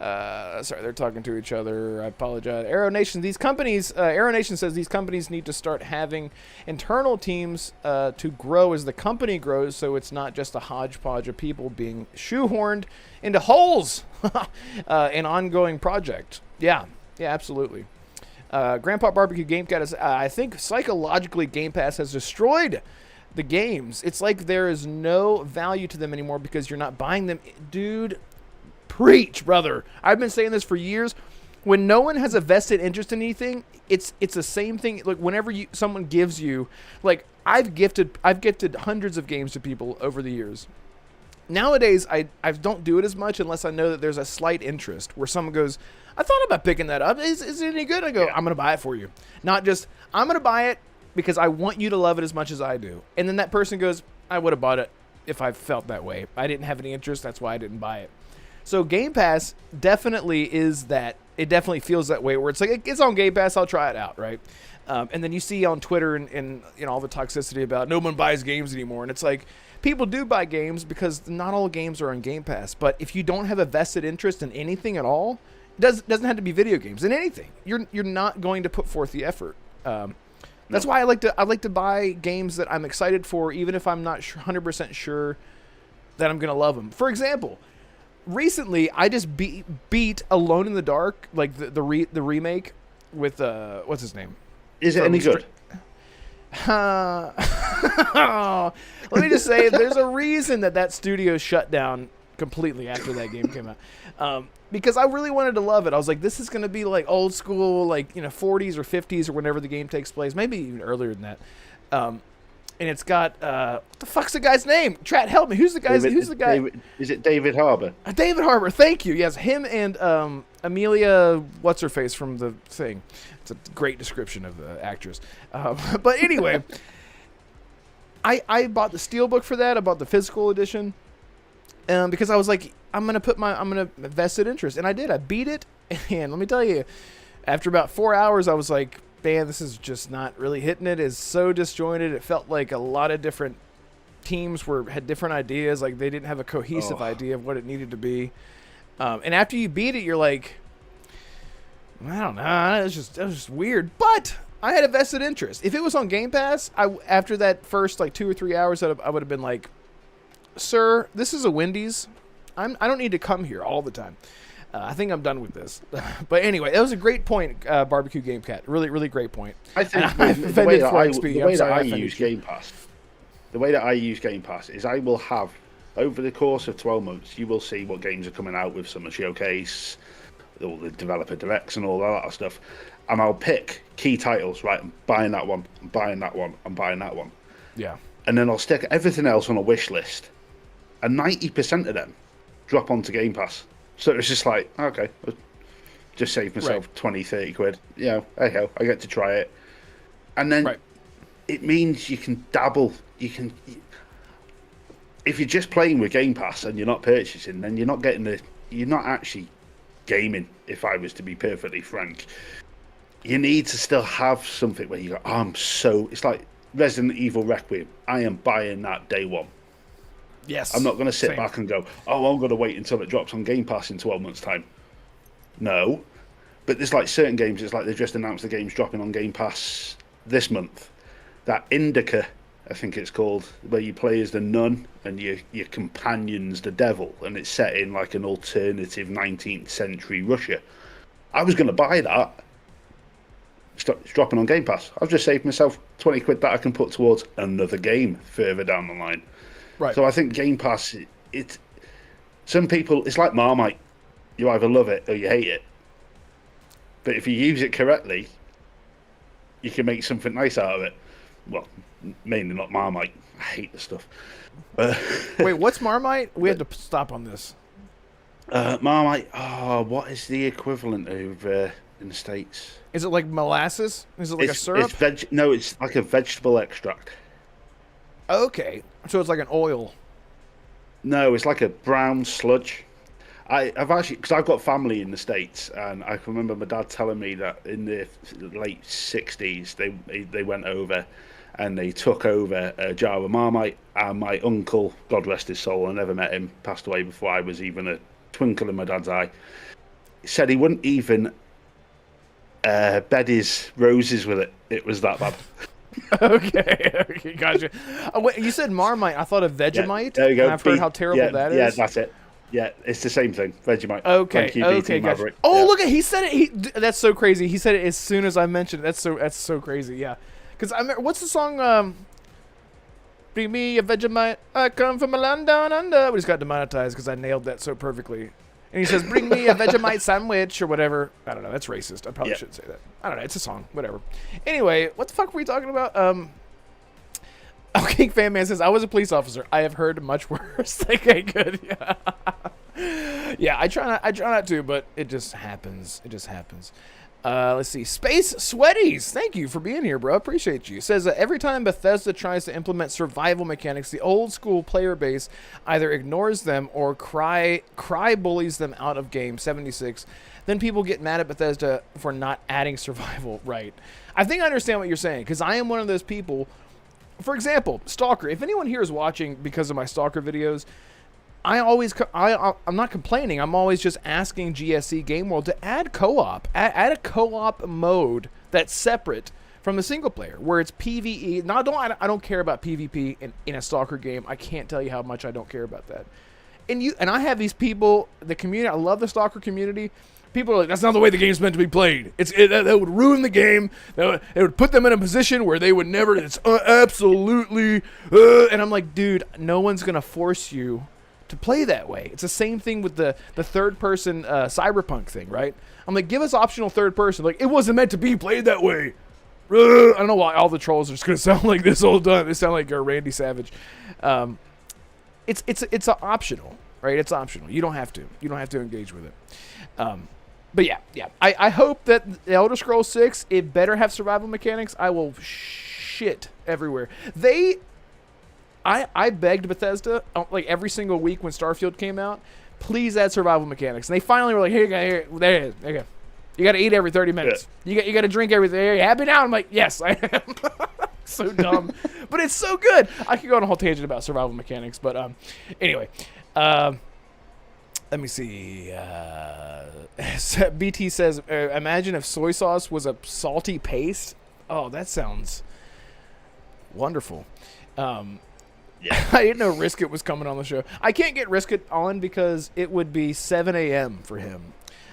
Sorry, they're talking to each other. I apologize. Arrow Nation says these companies need to start having internal teams to grow as the company grows, so it's not just a hodgepodge of people being shoehorned into holes. An ongoing project. Yeah, absolutely. Grandpa Barbecue Game Cat is. I think psychologically, Game Pass has destroyed the games. It's like there is no value to them anymore because you're not buying them, dude. Preach, brother. I've been saying this for years. When no one has a vested interest in anything, it's the same thing. Like whenever someone gives you, like I've gifted hundreds of games to people over the years. Nowadays, I don't do it as much unless I know that there's a slight interest where someone goes, I thought about picking that up. Is it any good? I go, I'm going to buy it for you. Not just, I'm going to buy it because I want you to love it as much as I do. And then that person goes, I would have bought it if I felt that way. I didn't have any interest. That's why I didn't buy it. So Game Pass definitely is that. It definitely feels that way where it's like, it's on Game Pass, I'll try it out, right? And then you see on Twitter and all the toxicity about no one buys games anymore. And it's like, people do buy games because not all games are on Game Pass. But if you don't have a vested interest in anything at all, it doesn't have to be video games. In anything, you're not going to put forth the effort. That's why I like to buy games that I'm excited for, even if I'm not 100% sure that I'm gonna love them. For example, recently I just beat Alone in the Dark, like the remake with what's his name? Is it any good? Let me just say, there's a reason that studio shut down completely after that game came out. Because I really wanted to love it. I was like, this is going to be like old school, like, 40s or 50s or whenever the game takes place, maybe even earlier than that. And it's got what the fuck's the guy's name? Trat, help me. Who's the guy? Is it David Harbour? David Harbour. Thank you. Yes, him and Amelia, what's her face from the thing. It's a great description of the actress. But anyway, I bought the steelbook for that. I bought the physical edition. Because I was like, I'm gonna vested interest, and I did. I beat it, and let me tell you, after about 4 hours, I was like, man, this is just not really hitting it. It's so disjointed. It felt like a lot of different teams had different ideas. Like they didn't have a cohesive idea of what it needed to be. And after you beat it, you're like, I don't know. It was just weird. But I had a vested interest. If it was on Game Pass, after that first like 2 or 3 hours, I would have been like, sir, this is a Wendy's. I don't need to come here all the time. I think I'm done with this. But anyway, that was a great point, Barbecue Game Cat. Really, really great point. I think the way that I use Game Pass is I will have, over the course of 12 months, you will see what games are coming out with Summer Showcase, all the developer directs and all that stuff. And I'll pick key titles, right? I'm buying that one, I'm buying that one, I'm buying that one. Yeah. And then I'll stick everything else on a wish list. And 90% of them drop onto Game Pass. So it's just like, okay, I'll just save myself 20, 30 quid. Hey ho, I get to try it. And then it means you can dabble. If you're just playing with Game Pass and you're not purchasing, then you're not actually gaming, if I was to be perfectly frank. You need to still have something where you go, it's like Resident Evil Requiem. I am buying that day one. Yes. I'm not going to sit back and go, I'm going to wait until it drops on Game Pass in 12 months' time. No. But there's like certain games, it's like they've just announced the game's dropping on Game Pass this month. That Indica, I think it's called, where you play as the nun and your companion's the devil, and it's set in like an alternative 19th century Russia. I was going to buy that. It's dropping on Game Pass. I've just saved myself 20 quid that I can put towards another game further down the line. Right. So I think Game Pass, some people, it's like Marmite. You either love it or you hate it. But if you use it correctly, you can make something nice out of it. Well, mainly not Marmite. I hate the stuff. Wait, what's Marmite? We had to stop on this. Marmite, what is the equivalent of in the States? Is it like molasses? Is it like a syrup? It's like a vegetable extract. Okay, so it's like an oil. No, it's like a brown sludge. I've actually, because I've got family in the States, and I can remember my dad telling me that in the late 60s they went over and they took over a jar of Marmite, and my uncle, God rest his soul, I never met him, passed away before I was even a twinkle in my dad's eye, said he wouldn't even bed his roses with it. It was that bad. Okay, gotcha. Oh, wait, you said Marmite. I thought of Vegemite. Yeah, there you go. I've heard how terrible that is. Yeah, that's it. Yeah, it's the same thing. Vegemite. Okay, Thank you, okay, gotcha. Oh, look at he said it. That's so crazy. He said it as soon as I mentioned it. That's so crazy. Yeah, because I remember, what's the song? Bring me a Vegemite. I come from a land down under. We just got demonetized because I nailed that so perfectly. And he says, bring me a Vegemite sandwich or whatever. I don't know. That's racist. I probably shouldn't say that. I don't know. It's a song. Whatever. Anyway, what the fuck were we talking about? Okay, Fan Man says, I was a police officer. I have heard much worse. Okay, good. Yeah. Yeah, I try not to, but it just happens. It just happens. Let's see. Space Sweaties. Thank you for being here, bro. Appreciate you. Says every time Bethesda tries to implement survival mechanics, the old school player base either ignores them or cry bullies them out of game. 76. Then people get mad at Bethesda for not adding survival. Right. I think I understand what you're saying, because I am one of those people. For example, Stalker. If anyone here is watching because of my Stalker videos, I'm not complaining. I'm always just asking GSC Game World to add co-op. Add a co-op mode that's separate from the single player, where it's PvE. Now, I don't care about PvP in a Stalker game. I can't tell you how much I don't care about that. And I have these people, the community. I love the Stalker community. People are like, that's not the way the game's meant to be played. That would ruin the game. It would put them in a position where they would never. It's absolutely. And I'm like, dude, no one's gonna force you to play that way. It's the same thing with the third person cyberpunk thing, right? I'm like, give us optional third person. Like, it wasn't meant to be played that way. I don't know why all the trolls are just gonna sound like this all done. They sound like Randy Savage. It's optional, right? It's optional. You don't have to engage with it. But yeah. I hope that the Elder Scrolls 6, it better have survival mechanics. I will shit everywhere. I begged Bethesda, like every single week when Starfield came out, please add survival mechanics. And they finally were like, here, there it is. There you go. You got to eat every 30 minutes. Yeah. You got to drink everything. Are you happy now? I'm like, yes, I am. So dumb. But it's so good. I could go on a whole tangent about survival mechanics. But anyway, let me see. BT says, imagine if soy sauce was a salty paste. Oh, that sounds wonderful. Yeah. I didn't know Risket was coming on the show. I can't get Risket on because it would be 7 a.m. for him.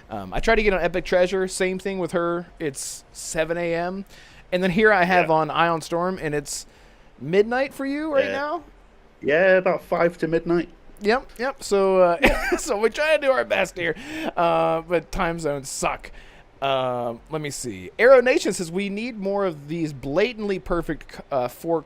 I tried to get on Epic Treasure. Same thing with her. It's 7 a.m. And then here I have on Ion Storm, and it's midnight for you right now? Yeah, about 5 to midnight. Yep. So so we try to do our best here. But time zones suck. Let me see. Arrow Nation says we need more of these blatantly perfect for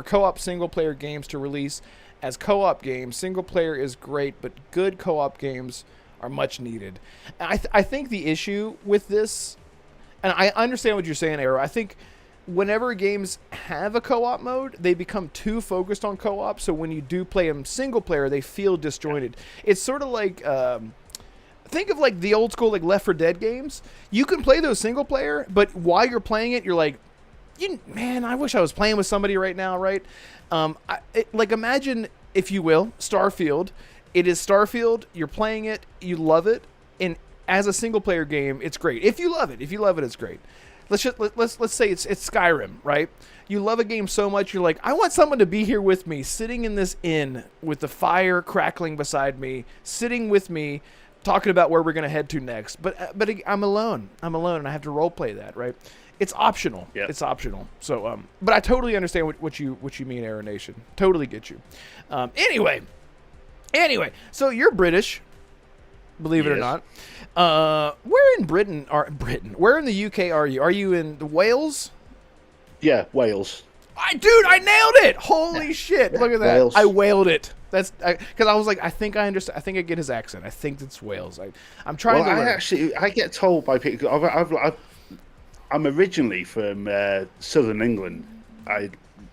co-op single-player games to release as co-op games. Single-player is great, but good co-op games are much needed. I think the issue with this, and I understand what you're saying, Arrow, I think whenever games have a co-op mode, they become too focused on co-op, so when you do play them single-player, they feel disjointed. It's sort of like... think of like the old school like Left 4 Dead games. You can play those single-player, but while you're playing it, you're like, man, I wish I was playing with somebody right now, right? Like imagine, if you will, Starfield. It is Starfield. You're playing it. You love it. And as a single-player game, it's great. If you love it, it's great. Let's say it's Skyrim, right? You love a game so much, you're like, I want someone to be here with me, sitting in this inn with the fire crackling beside me, sitting with me, talking about where we're going to head to next. But I'm alone. And I have to role play that, right? It's optional. Yep. It's optional. So, but I totally understand what you mean, Arrow Nation. Totally get you. Anyway, so you're British, believe it or not. Where in Britain? Where in the UK are you? Are you in Wales? Yeah, Wales. I nailed it! Holy shit! Look at that! Wales. I wailed it. That's because I was like, I think I understand. I think I get his accent. I think it's Wales. I'm trying to learn. I get told by people. I'm originally from southern England.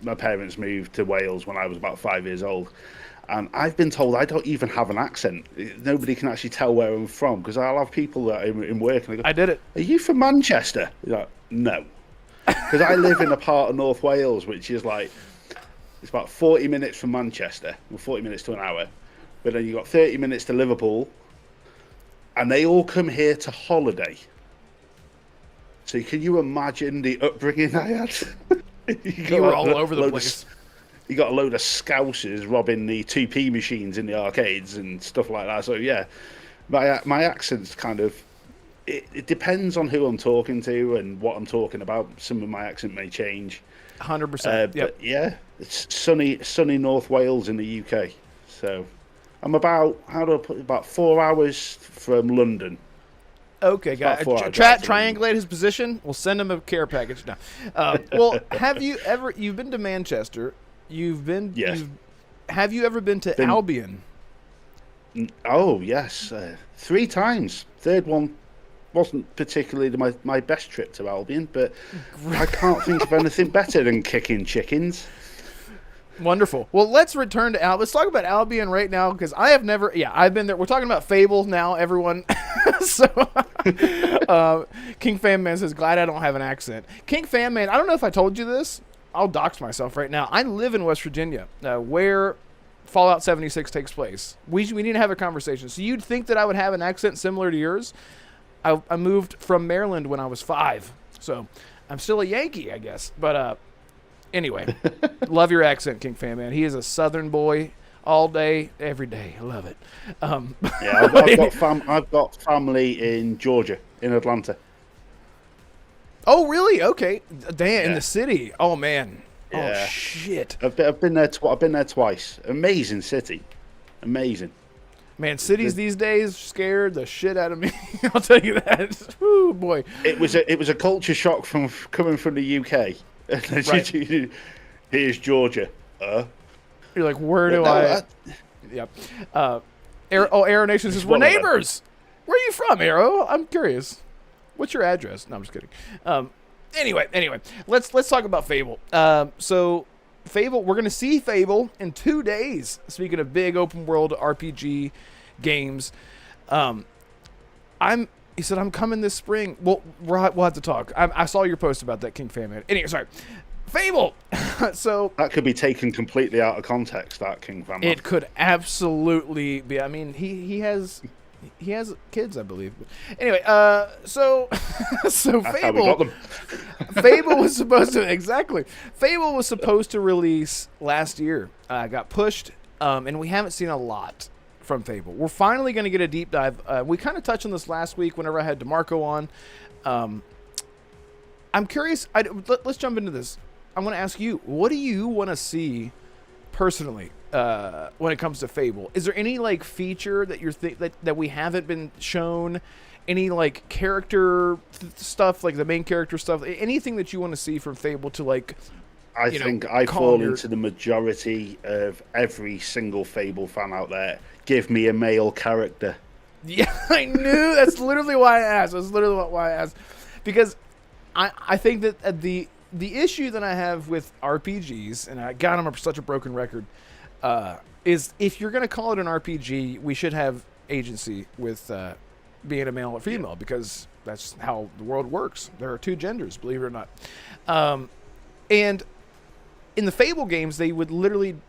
My parents moved to Wales when I was about 5 years old, and I've been told I don't even have an accent. Nobody can actually tell where I'm from, because I'll have people that are in work and they go, I did it. Are you from Manchester? You're like, no, because I live in a part of North Wales which is like, it's about 40 minutes from Manchester, or 40 minutes to an hour, but then you got 30 minutes to Liverpool, and they all come here to holiday. So can you imagine the upbringing I had? You were all over the place. You got a load of scousers robbing the 2p machines in the arcades and stuff like that. So yeah, my accent's kind of, it depends on who I'm talking to and what I'm talking about. Some of my accent may change. 100%. But yeah, it's sunny North Wales in the UK. So I'm about 4 hours from London. Okay, guys. Triangulate his position. We'll send him a care package now. Well, you've been to Manchester. Yes. Have you ever been to Albion? Oh, yes. 3 times. Third one wasn't particularly my best trip to Albion, but I can't think of anything better than kicking chickens. Wonderful. Well, let's return to Albion. Let's talk about Albion right now, because I have never... Yeah, I've been there. We're talking about Fable now, everyone. So, King Fan Man says, glad I don't have an accent. King Fan Man, I don't know if I told you this. I'll dox myself right now. I live in West Virginia, where Fallout 76 takes place. We need to have a conversation. So you'd think that I would have an accent similar to yours. I moved from Maryland when I was 5. So I'm still a Yankee, I guess. But... Anyway, love your accent, King Fan Man. He is a Southern boy all day, every day. I love it. Yeah, I've got family in Georgia, in Atlanta. Oh, really? Okay. Damn, yeah. In the city. Oh, man. Yeah. Oh, shit. I've been there. I've been there twice. Amazing city. Amazing. Man, cities these days scared the shit out of me. I'll tell you that. Woo, boy. It was a culture shock from coming from the UK. Right. Here's Georgia. You're like, where do I? Yep. Arrow Nation says we're neighbors. Where are you from, Arrow? I'm curious. What's your address? No, I'm just kidding. Anyway, let's talk about Fable. So Fable, we're gonna see Fable in 2 days. Speaking of big open world RPG games, He said, I'm coming this spring. Well, we'll have to talk. I saw your post about that, King Fan Man. Anyway, sorry. Fable! So that could be taken completely out of context, that King Fan Man. It could absolutely be. I mean, he has kids, I believe. Anyway, so Fable... That's how we got them. Fable was supposed to... Exactly. Fable was supposed to release last year. Got pushed, and we haven't seen a lot from Fable. We're finally going to get a deep dive. We kind of touched on this last week whenever I had DeMarco on. I'm curious. Let's jump into this. I'm going to ask you, what do you want to see personally when it comes to Fable? Is there any like feature that you're that we haven't been shown? Any like character stuff, like the main character stuff? Anything that you want to see from Fable to like? I think I fall into the majority of every single Fable fan out there. Give me a male character. Yeah, I knew. That's literally why I asked. That's literally why I asked. Because I think that the issue that I have with RPGs, and God, I'm such a broken record, is if you're going to call it an RPG, we should have agency with being a male or female, because that's how the world works. There are 2 genders, believe it or not. And in the Fable games, they would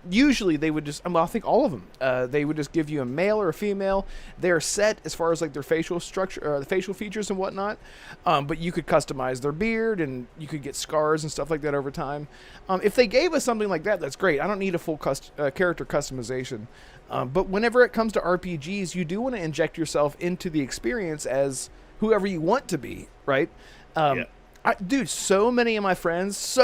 usually they would just, I think all of them, they would just give you a male or a female. They're set as far as like their facial structure, the facial features and whatnot. But you could customize their beard, and you could get scars and stuff like that over time. If they gave us something like that, that's great. I don't need a full character customization. But whenever it comes to RPGs, you do want to inject yourself into the experience as whoever you want to be, right? Yeah. Dude, so many of my friends,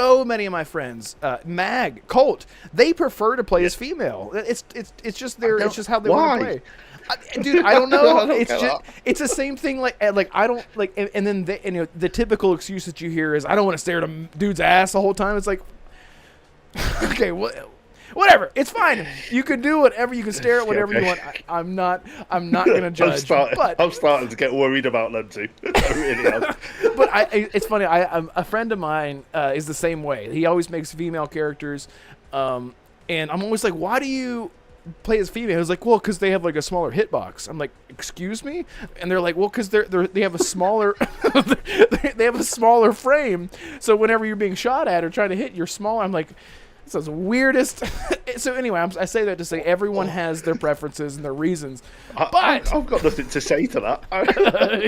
Mag, Colt, they prefer to play as female. It's just it's just how they want to play. Dude, I don't know. It's the same thing. Like I don't like, and then the typical excuse that you hear is I don't want to stare at a dude's ass the whole time. It's like, okay, whatever. It's fine. You can do whatever. You can stare at whatever you want. I'm not gonna judge. I'm starting to get worried about them too. I really am. But it's funny. A friend of mine is the same way. He always makes female characters, and I'm always like, why do you play as female? He's like, well, because they have like a smaller hitbox. I'm like, excuse me? And they're like, well, because they have a smaller they have a smaller frame. So whenever you're being shot at or trying to hit, you're smaller. I'm like, this is the weirdest. So anyway, I say that to say everyone has their preferences and their reasons. But I've got nothing to say to that.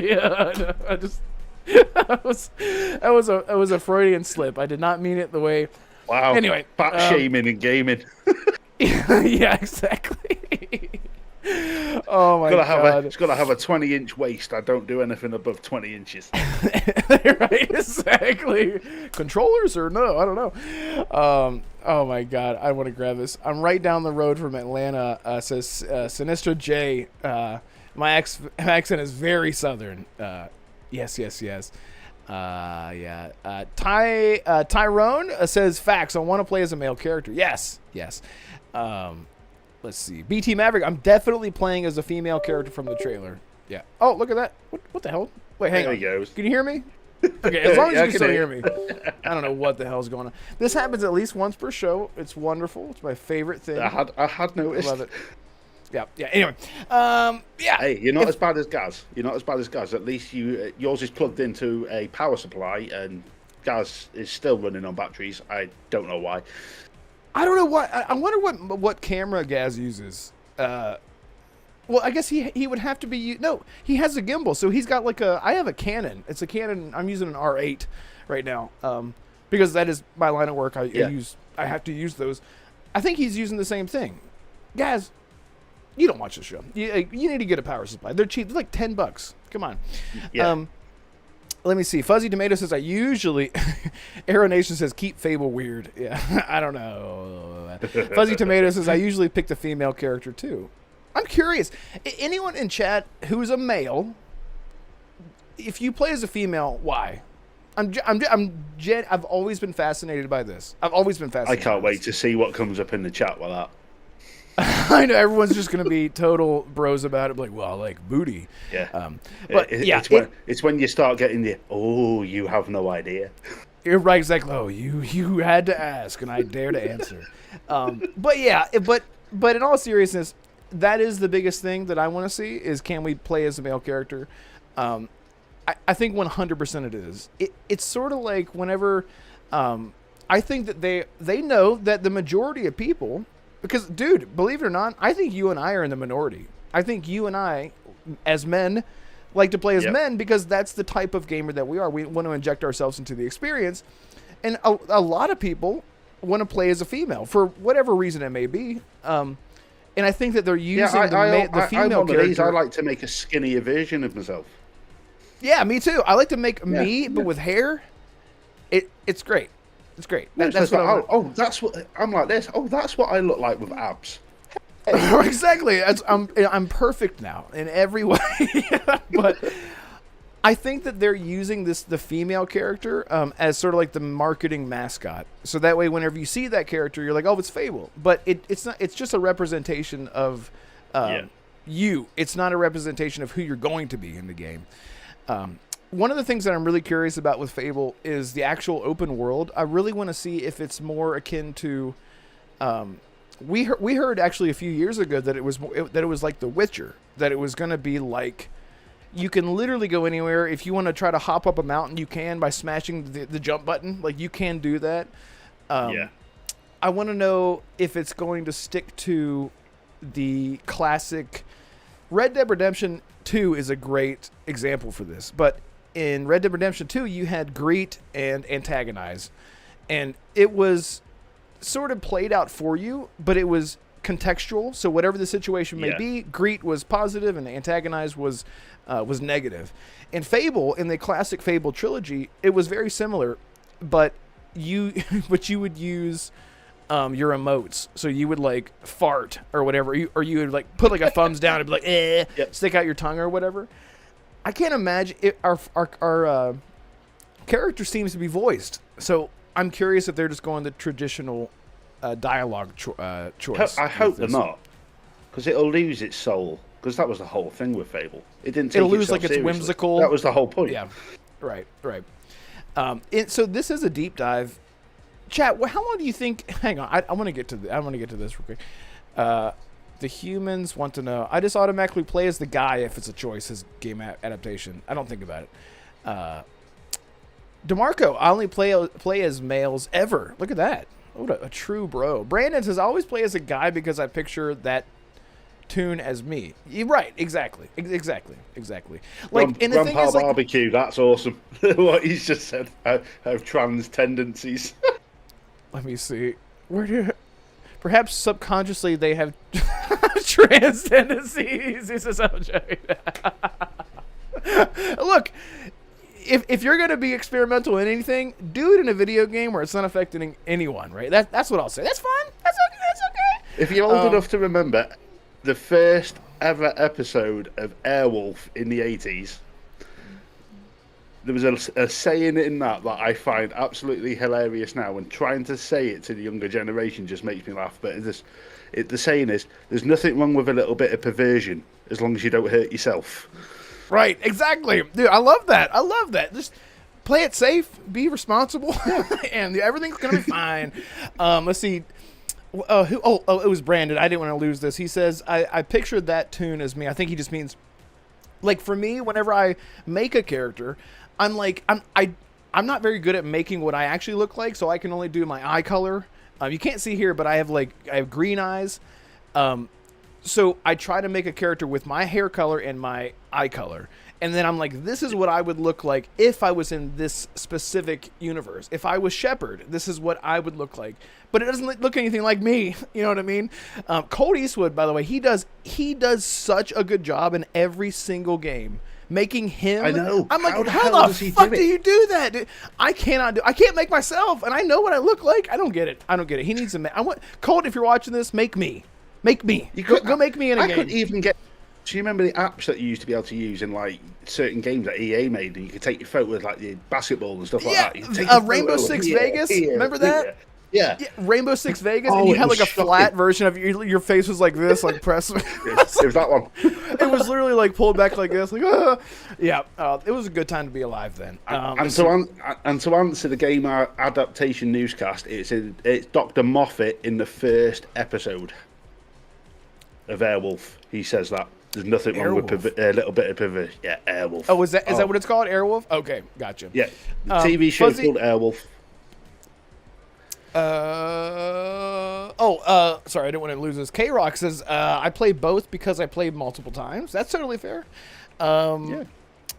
Yeah, I just that was a Freudian slip. I did not mean it the way. Wow. Anyway, fat shaming and gaming. Yeah, exactly. Oh my god! It's got to have a 20-inch waist. I don't do anything above 20 inches. Right, exactly. Controllers or no? I don't know. Oh my god! I want to grab this. I'm right down the road from Atlanta. Says Sinistra J. My accent is very southern. Yes. Yeah. Tyrone says facts. I want to play as a male character. Yes. Let's see. BT Maverick. I'm definitely playing as a female character from the trailer. Yeah. Oh, look at that. What the hell? Wait, hang on. There he goes. Can you hear me? Okay, as long as you can still hear hear me. I don't know what the hell's going on. This happens at least once per show. It's wonderful. It's my favorite thing. I had noticed. Love it. Yeah. Anyway, yeah. Hey, you're not as bad as Gaz. You're not as bad as Gaz. At least yours is plugged into a power supply, and Gaz is still running on batteries. I don't know why. I don't know why. I wonder what camera Gaz uses. Well, I guess he would have to be. No, he has a gimbal, so he's got like a. I have a Canon. It's a Canon. I'm using an R8 right now, because that is my line of work. I have to use those. I think he's using the same thing. Guys, you don't watch the show. You need to get a power supply. They're cheap. They're like $10. Come on. Yeah. Let me see. Fuzzy Tomato says I usually. Arrow Nation says keep Fable weird. Yeah, I don't know. Fuzzy Tomato says I usually pick the female character too. I'm curious. Anyone in chat who's a male, if you play as a female, why? I've always been fascinated by this. I've always been fascinated. I can't wait to see what comes up in the chat with that. I know everyone's just going to be total bros about it. Like, well, I like booty. Yeah. But it's when you start getting you have no idea. You're right. Exactly. Oh, you had to ask, and I dare to answer. But in all seriousness, that is the biggest thing that I want to see is can we play as a male character? I think 100% it is. It's sort of like whenever I think that they know that the majority of people, because dude, believe it or not, I think you and I are in the minority. I think you and I, as men, like to play as men because that's the type of gamer that we are. We want to inject ourselves into the experience, and a lot of people want to play as a female for whatever reason it may be. And I think that they're using the female character. I like to make a skinnier version of myself. Yeah, me too. I like to make me, but with hair. It's great. It's great. That's what that's what I'm like this. Oh, that's what I look like with abs. Exactly. I'm perfect now in every way. But I think that they're using the female character as sort of like the marketing mascot. So that way, whenever you see that character, you're like, oh, it's Fable. But it's not. It's just a representation of you. It's not a representation of who you're going to be in the game. One of the things that I'm really curious about with Fable is the actual open world. I really want to see if it's more akin to. We heard actually a few years ago that it was like The Witcher. That it was going to be like. You can literally go anywhere. If you want to try to hop up a mountain, you can by smashing the jump button. Like, you can do that. I want to know if it's going to stick to the classic. Red Dead Redemption 2 is a great example for this. But in Red Dead Redemption 2, you had greet and antagonize. And it was sort of played out for you, but it was contextual. So whatever the situation may be, greet was positive and antagonize was negative. In Fable, in the classic Fable trilogy, it was very similar, but you would use your emotes. So you would like fart or whatever, or you would like put like a thumbs down and be like, stick out your tongue or whatever. I can't imagine our character seems to be voiced. So I'm curious if they're just going the traditional dialogue choice. I hope they're not, because it'll lose its soul. Because that was the whole thing with Fable. It didn't take it'll lose itself like its seriously. whimsical. That was the whole point. Yeah, right. So this is a deep dive. Chat. How long do you think? Hang on, I want to get to this real quick. The humans want to know. I just automatically play as the guy if it's a choice. His game adaptation. I don't think about it. DeMarco, I only play as males ever. Look at that. What a true bro. Brandon says I always play as a guy because I picture that tune as me. You're right. Exactly. Like, and the thing is, like, barbecue. That's awesome. What he's just said. Have trans tendencies. Let me see. Perhaps subconsciously they have trans tendencies. He says, I'm joking. Look, if you're going to be experimental in anything, do it in a video game where it's not affecting anyone, right? That's what I'll say. That's fine. That's okay. If you're old enough to remember the first ever episode of Airwolf in the 80s, there was a saying in that I find absolutely hilarious now, and trying to say it to the younger generation just makes me laugh. But the saying is, there's nothing wrong with a little bit of perversion as long as you don't hurt yourself. Right, exactly. Dude, I love that. Just play it safe, be responsible, and everything's going to be fine. Let's see. It was Brandon. I didn't want to lose this. He says, I pictured that tune as me. I think he just means, like, for me, whenever I make a character, I'm not very good at making what I actually look like, so I can only do my eye color. You can't see here, but I have green eyes. So I try to make a character with my hair color and my eye color. And then I'm like, this is what I would look like if I was in this specific universe. If I was Shepard, this is what I would look like. But it doesn't look anything like me. You know what I mean? Colt Eastwood, by the way, he does such a good job in every single game. Making him, I know. I'm like, how the fuck do you do that? Dude? I can't make myself, and I know what I look like. I don't get it. He needs to make. I want Colt, if you're watching this, make me. Go make me in a game. I couldn't even get. Do you remember the apps that you used to be able to use in like certain games that EA made, and you could take your photos like the basketball and stuff like that? Yeah, Rainbow Six Vegas. Remember that? Yeah, Rainbow Six Vegas, and you had like a flat version of your face was like this, like press. It was that one. It was literally like pulled back like this, like yeah. It was a good time to be alive then. And to answer the game adaptation newscast, it's Dr. Moffat in the first episode of Airwolf. He says that there's nothing wrong with a little bit of perversion. Yeah, Airwolf. Oh, is that what it's called? Airwolf? Okay, gotcha. Yeah, the TV show called Airwolf. Sorry, I didn't want to lose this. K-Rock says, I play both because I played multiple times. That's totally fair.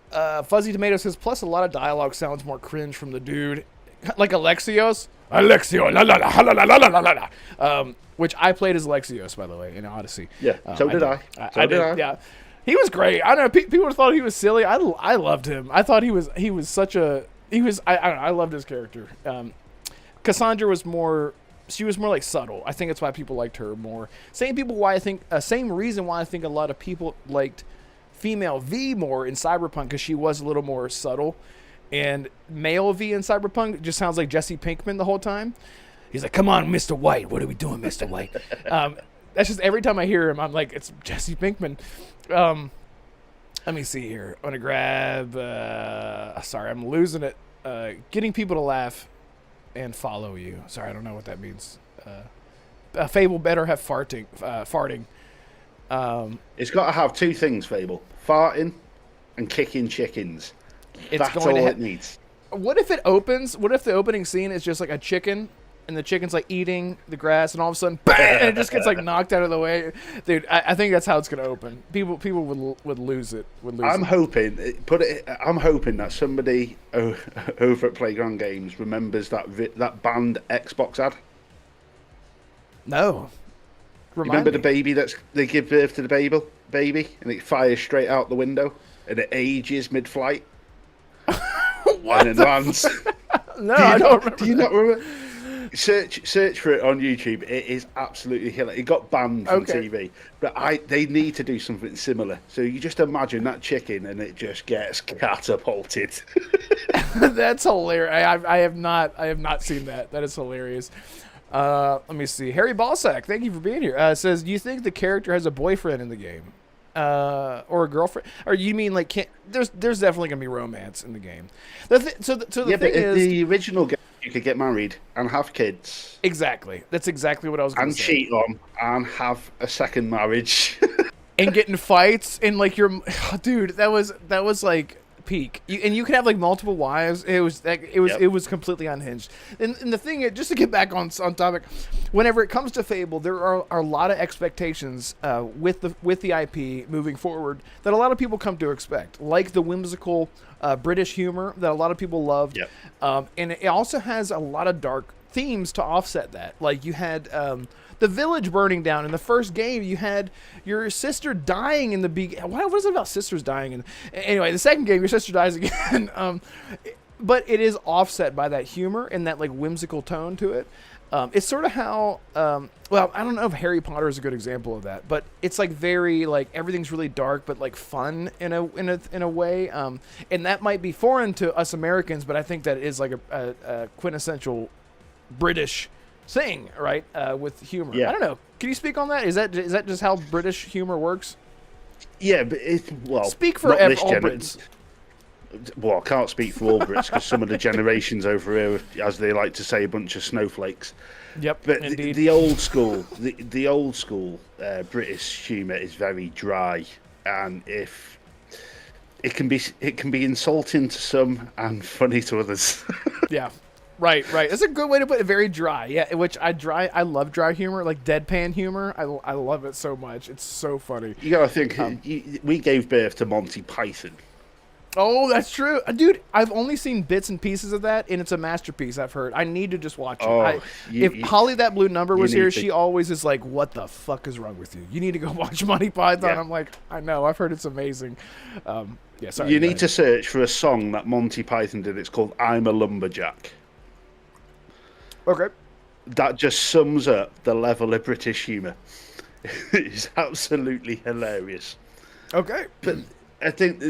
Fuzzy Tomato says, plus a lot of dialogue sounds more cringe from the dude. Like Alexios. Alexio, la la la la la la la la la. Which I played as Alexios, by the way, in Odyssey. Yeah, so did I. Yeah. He was great. I don't know, people thought he was silly. I loved him. I thought he was such a, I don't know, I loved his character. Cassandra was more like subtle. I think that's why people liked her more. Same reason why I think a lot of people liked female V more in Cyberpunk, because she was a little more subtle. And male V in Cyberpunk just sounds like Jesse Pinkman the whole time. He's like, "Come on, Mr. White. What are we doing, Mr. White?" That's just every time I hear him, I'm like, it's Jesse Pinkman. Let me see here. I'm gonna grab. Sorry, I'm losing it. Getting people to laugh and follow you. Sorry, I don't know what that means. Fable better have farting. It's got to have two things, Fable: farting and kicking chickens. That's all it needs. What if it opens? What if the opening scene is just like a chicken, and the chicken's like eating the grass, and all of a sudden, bam, and it just gets like knocked out of the way? Dude, I think that's how it's gonna open. People would lose it. I'm hoping that somebody over at Playground Games remembers that banned Xbox ad. No. Remember the baby they give birth to the baby, and it fires straight out the window, and it ages mid-flight. What? And it lands. No, I don't remember. Do you not remember? Search for it on YouTube. It is absolutely hilarious. It got banned from TV, but they need to do something similar. So you just imagine that chicken, and it just gets catapulted. That's hilarious. I have not seen that. That is hilarious. Let me see. Harry Balsack, thank you for being here. Says, do you think the character has a boyfriend in the game? Or a girlfriend? Or you mean like there's definitely gonna be romance in the game. The thing is, the original game, you could get married and have kids. Exactly. That's exactly what I was going to say. And cheat on and have a second marriage. And get in fights and like dude, that was like peak. And you could have like multiple wives. It was completely unhinged. And the thing, just to get back on topic, whenever it comes to Fable, there are a lot of expectations with the IP moving forward that a lot of people come to expect, like the whimsical British humor that a lot of people loved. Yep. And it also has a lot of dark themes to offset that. Like you had the village burning down in the first game. You had your sister dying in the beginning. What is it about sisters dying? Anyway, the second game, your sister dies again. But it is offset by that humor and that like whimsical tone to it. It's sort of how, well, I don't know if Harry Potter is a good example of that, but it's like very like everything's really dark, but like fun in a way. And that might be foreign to us Americans, but I think that is like a quintessential British thing, right? With humor. Yeah. I don't know. Can you speak on that? Is that just how British humor works? Yeah, but speak for all Brits. Well, I can't speak for all Brits because some of the generations over here, as they like to say, a bunch of snowflakes. Yep, but indeed. The old school, the old school British humour is very dry, and if it can be insulting to some and funny to others. Yeah. Right. It's a good way to put it. Very dry. Yeah, I love dry humor, like deadpan humor. I love it so much. It's so funny. You gotta think, we gave birth to Monty Python. Oh, that's true. Dude, I've only seen bits and pieces of that, and it's a masterpiece, I've heard. I need to just watch it. If Holly That Blue Number was here, she always is like, what the fuck is wrong with you? You need to go watch Monty Python. Yeah. I'm like, I know. I've heard it's amazing. Sorry. You need to search for a song that Monty Python did. It's called I'm a Lumberjack. Okay. That just sums up the level of British humour. It's absolutely hilarious. Okay. But I think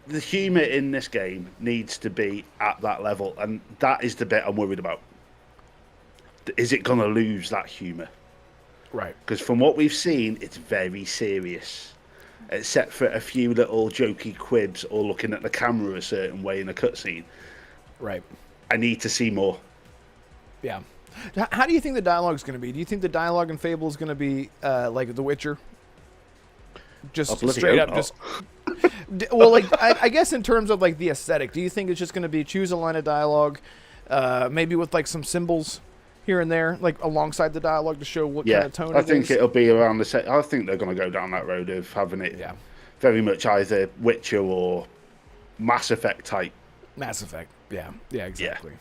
the humour in this game needs to be at that level, and that is the bit I'm worried about. Is it going to lose that humour? Right. Because from what we've seen, it's very serious. Except for a few little jokey quibs or looking at the camera a certain way in a cutscene. Right. I need to see more. Yeah. How do you think the dialogue is going to be? Do you think the dialogue in Fable is going to be like The Witcher? Just straight up, just well, like I guess in terms of like the aesthetic, do you think it's just going to be choose a line of dialogue, maybe with like some symbols here and there, like alongside the dialogue to show what kind of tone? I think it'll be around the same. I think they're going to go down that road of having it very much either Witcher or Mass Effect type. Mass Effect, yeah, exactly. Yeah.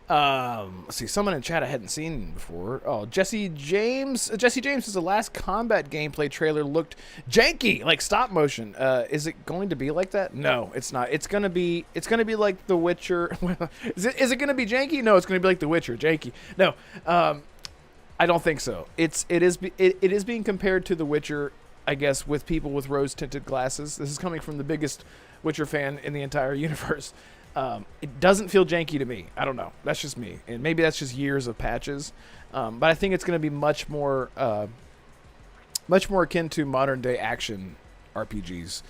Let's see, someone in chat I hadn't seen before. Oh, Jesse James says the last combat gameplay trailer looked janky, like stop motion. Is it going to be like that? No, it's not. It's gonna be like The Witcher. Is it gonna be janky? No, it's gonna be like The Witcher, janky. No, I don't think so. It is being compared to The Witcher, I guess, with people with rose-tinted glasses. This is coming from the biggest Witcher fan in the entire universe. It doesn't feel janky to me. I don't know. That's just me, and maybe that's just years of patches. But I think it's going to be much more akin to modern day action RPGs.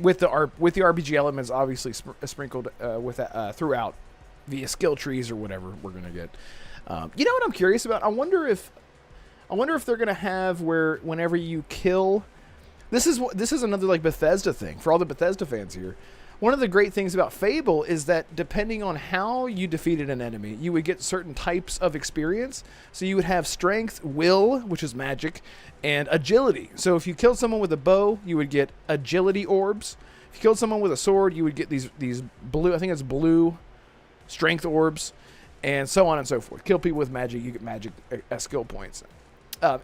With the RPG elements obviously sprinkled throughout via skill trees or whatever we're going to get. You know what I'm curious about? I wonder if they're going to have where whenever you kill, this is another like Bethesda thing for all the Bethesda fans here. One of the great things about Fable is that depending on how you defeated an enemy, you would get certain types of experience. So you would have strength, will, which is magic, and agility. So if you killed someone with a bow, you would get agility orbs. If you killed someone with a sword, you would get these blue, I think it's blue strength orbs, and so on and so forth. Kill people with magic, you get magic skill points.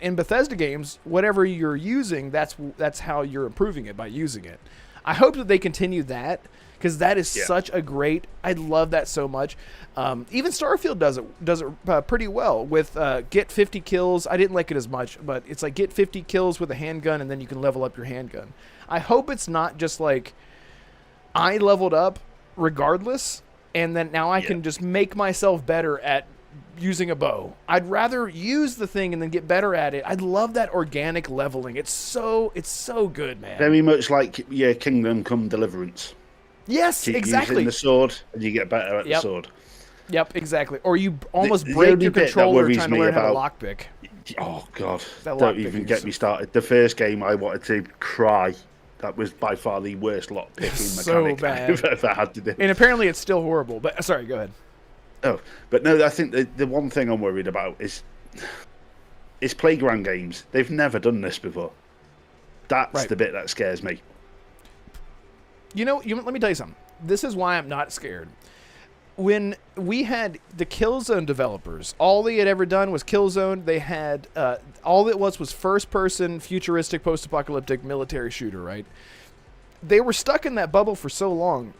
In Bethesda games, whatever you're using, that's how you're improving it, by using it. I hope that they continue that, because that is such a great. I love that so much. Even Starfield does it pretty well with get 50 kills. I didn't like it as much, but it's like get 50 kills with a handgun, and then you can level up your handgun. I hope it's not just like I leveled up regardless, and then now I can just make myself better at using a bow. I'd rather use the thing and then get better at it. I love that organic leveling. It's so good, man. Very much like Kingdom Come Deliverance. Yes, Keep exactly. Using the sword, and you get better at the sword. Yep, exactly. Or you almost break your controller trying to learn how to lockpick. Oh God! Don't even get me started. The first game, I wanted to cry. That was by far the worst lockpicking mechanic I've ever had to do. And apparently, it's still horrible. But sorry, go ahead. Oh, but no, I think the one thing I'm worried about is Playground Games. They've never done this before. That's the bit that scares me. Let me tell you something. This is why I'm not scared. When we had the Killzone developers, all they had ever done was Killzone. They had all it was first-person, futuristic, post-apocalyptic military shooter, right? They were stuck in that bubble for so long.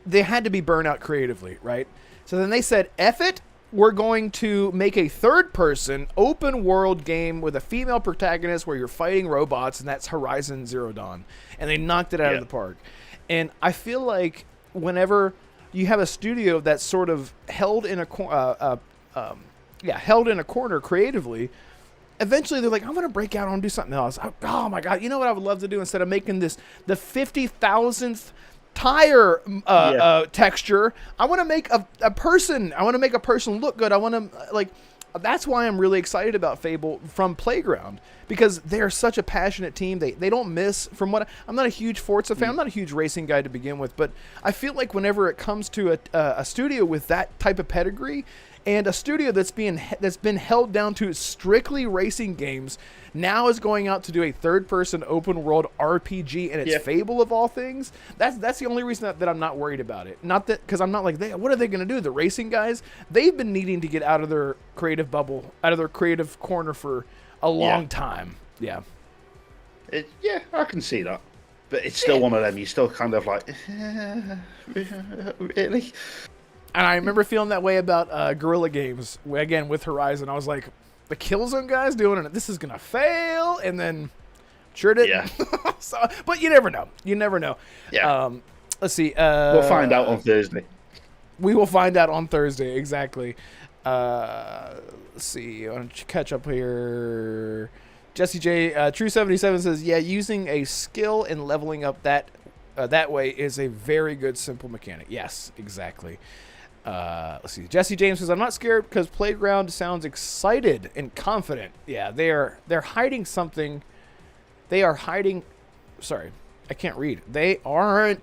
They had to be burnt out creatively, right? So then they said, F it, we're going to make a third-person, open-world game with a female protagonist where you're fighting robots, and that's Horizon Zero Dawn. And they knocked it out of the park. And I feel like whenever you have a studio that's sort of held in a corner creatively, eventually they're like, I'm going to break out and do something else. Oh my God. You know what I would love to do instead of making the 50,000th tire texture? I want to make a person. I want to make a person look good. I want to that's why I'm really excited about Fable from Playground, because they're such a passionate team. They don't miss. From what I'm not a huge Forza fan. I'm not a huge racing guy to begin with, but I feel like whenever it comes to a studio with that type of pedigree, and a studio that's been held down to strictly racing games, now is going out to do a third-person open-world RPG, and it's Fable of all things. That's the only reason that I'm not worried about it. Not that, because I'm not like, what are they going to do? The racing guys, they've been needing to get out of their creative bubble, out of their creative corner for a long time. Yeah. I can see that. But it's still one of them. You're still kind of like, really? And I remember feeling that way about Guerrilla Games, again, with Horizon. I was like, the Killzone guys doing it, this is going to fail, and then sure did. Yeah. But you never know. You never know. Yeah. Let's see. We'll find out on Thursday. We will find out on Thursday, exactly. Let's see. I want to catch up here. Jesse J. True77 says, yeah, using a skill and leveling up that way is a very good, simple mechanic. Yes, exactly. Let's see. Jesse James says, I'm not scared because Playground sounds excited and confident. Yeah, they're hiding something. They are hiding. Sorry, I can't read. They are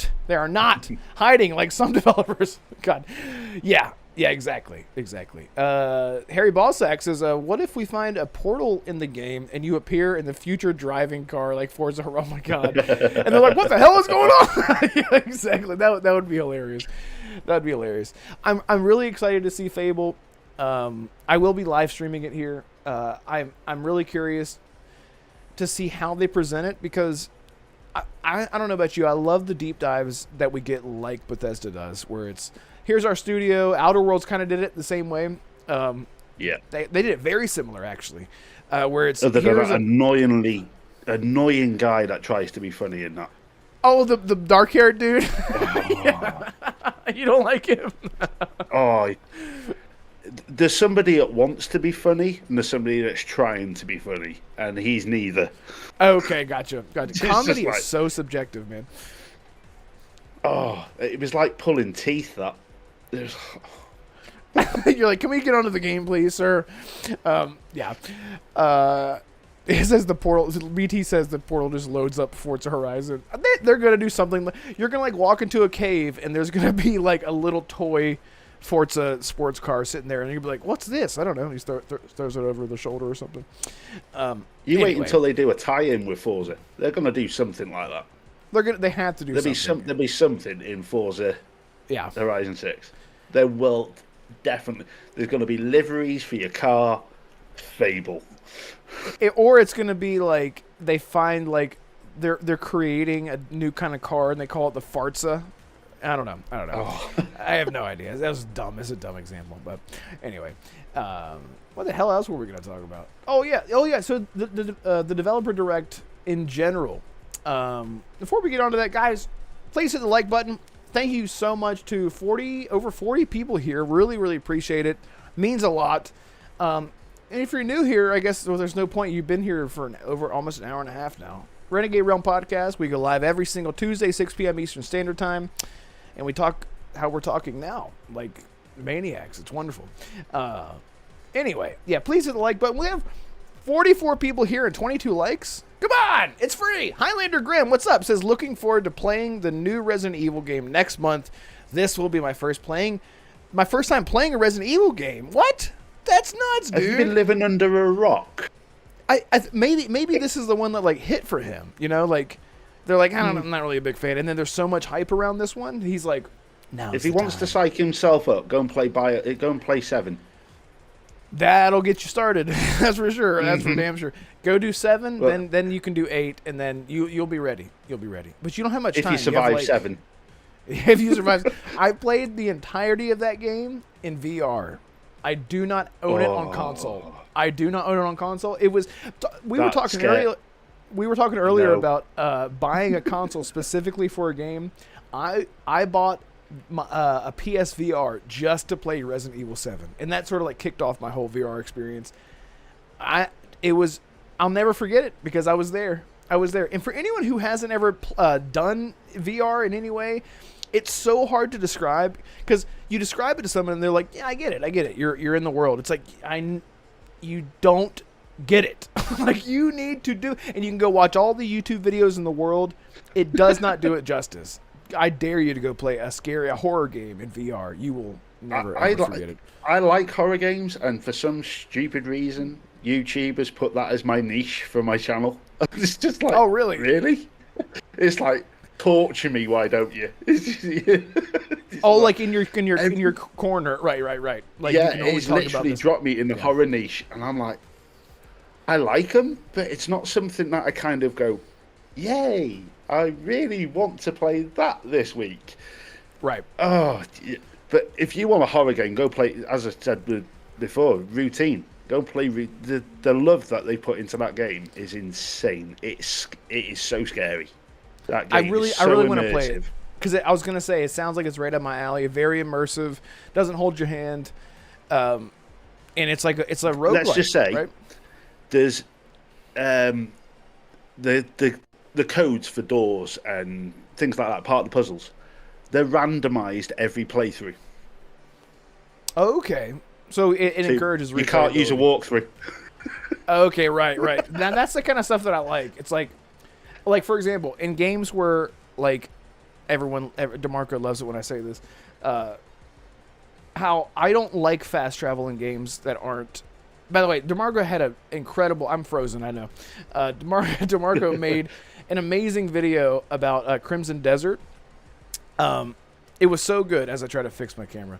not hiding like some developers. God. Yeah, exactly. Harry Ballsack says, what if we find a portal in the game and you appear in the future driving car like Forza? Oh my God. And they're like, what the hell is going on? Yeah, exactly. That would be hilarious. That'd be hilarious. I'm really excited to see Fable. I will be live streaming it here. I'm really curious to see how they present it, because I don't know about you. I love the deep dives that we get like Bethesda does, where it's, here's our studio. Outer Worlds kind of did it the same way. They did it very similar, actually, where it's annoying guy that tries to be funny in that. Oh, the dark-haired dude. Yeah. You don't like him? There's somebody that wants to be funny, and there's somebody that's trying to be funny, and he's neither. Okay, gotcha. Comedy is so subjective, man. Oh, it was like pulling teeth. That you're like, can we get onto the game, please, sir? Yeah. It says the portal. BT says the portal just loads up Forza Horizon. They're gonna do something. You're gonna like walk into a cave, and there's gonna be like a little toy Forza sports car sitting there, and you'll be like, "What's this?" I don't know. He throws it over the shoulder or something. Wait until they do a tie-in with Forza. They're gonna do something like that. They have to do. There'll be something in Forza. Yeah. Horizon 6. There will definitely. There's gonna be liveries for your car. Fable. Or it's gonna be like they find like they're creating a new kind of car and they call it the Fartza. I don't know. Oh. I have no idea. That was dumb. It's a dumb example, but anyway, what the hell else were we gonna talk about? Oh yeah. So the developer direct in general. Before we get onto that, guys, please hit the like button. Thank you so much to over 40 people here. Really, really appreciate it. Means a lot. And if you're new here, I guess there's no point. You've been here for over almost an hour and a half now. Renegade Realm Podcast. We go live every single Tuesday, 6 p.m. Eastern Standard Time. And we talk how we're talking now, like maniacs. It's wonderful. Anyway, yeah, please hit the like button. We have 44 people here and 22 likes. Come on, it's free. Highlander Grimm, what's up? Says, looking forward to playing the new Resident Evil game next month. This will be my first time playing a Resident Evil game. What? That's nuts, dude. Have you been living under a rock? Maybe this is the one that like hit for him. You know, like they're like, I don't know, I'm not really a big fan. And then there's so much hype around this one. He's like, no. If he wants to psych himself up, go and play 7. That'll get you started. That's for sure. That's for damn sure. Go do 7, well, then you can do 8, and then you'll be ready. You'll be ready. But you don't have much time. If you survive 7. If you survive, I played the entirety of that game in VR. I do not own it on console. It was. We were talking earlier about buying a console specifically for a game. I bought a PSVR just to play Resident Evil 7, and that sort of like kicked off my whole VR experience. it was. I'll never forget it because I was there. And for anyone who hasn't ever done VR in any way, it's so hard to describe because you describe it to someone and they're like, "Yeah, I get it. You're in the world." It's like you don't get it. Like you need to do, and you can go watch all the YouTube videos in the world. It does not do it justice. I dare you to go play a horror game in VR. You will never ever forget it. I like horror games, and for some stupid reason, YouTube has put that as my niche for my channel. It's just like, oh really? Really? It's like, torture me, why don't you? Oh, like in your corner, right. Like yeah, you can always it's talk literally about this. dropped me in the horror niche, and I'm like, I like them, but it's not something that I kind of go, yay! I really want to play that this week. Right. Oh, but if you want a horror game, go play. As I said before, Routine. Go play. The love that they put into that game is insane. It is so scary. That game I really want to play it because I was gonna say it sounds like it's right up my alley. Very immersive. Doesn't hold your hand. And it's like it's a roguelike. Let's just say, right? There's the codes for doors and things like that. Part of the puzzles, they're randomized every playthrough. Okay. So it encourages. You can't use a walkthrough. Okay, right. Now that's the kind of stuff that I like. It's like for example, in games where like DeMarco loves it when I say this, how I don't like fast travel in games that aren't. By the way, DeMarco had an incredible. I'm frozen. I know. DeMarco made an amazing video about Crimson Desert. It was so good. As I try to fix my camera.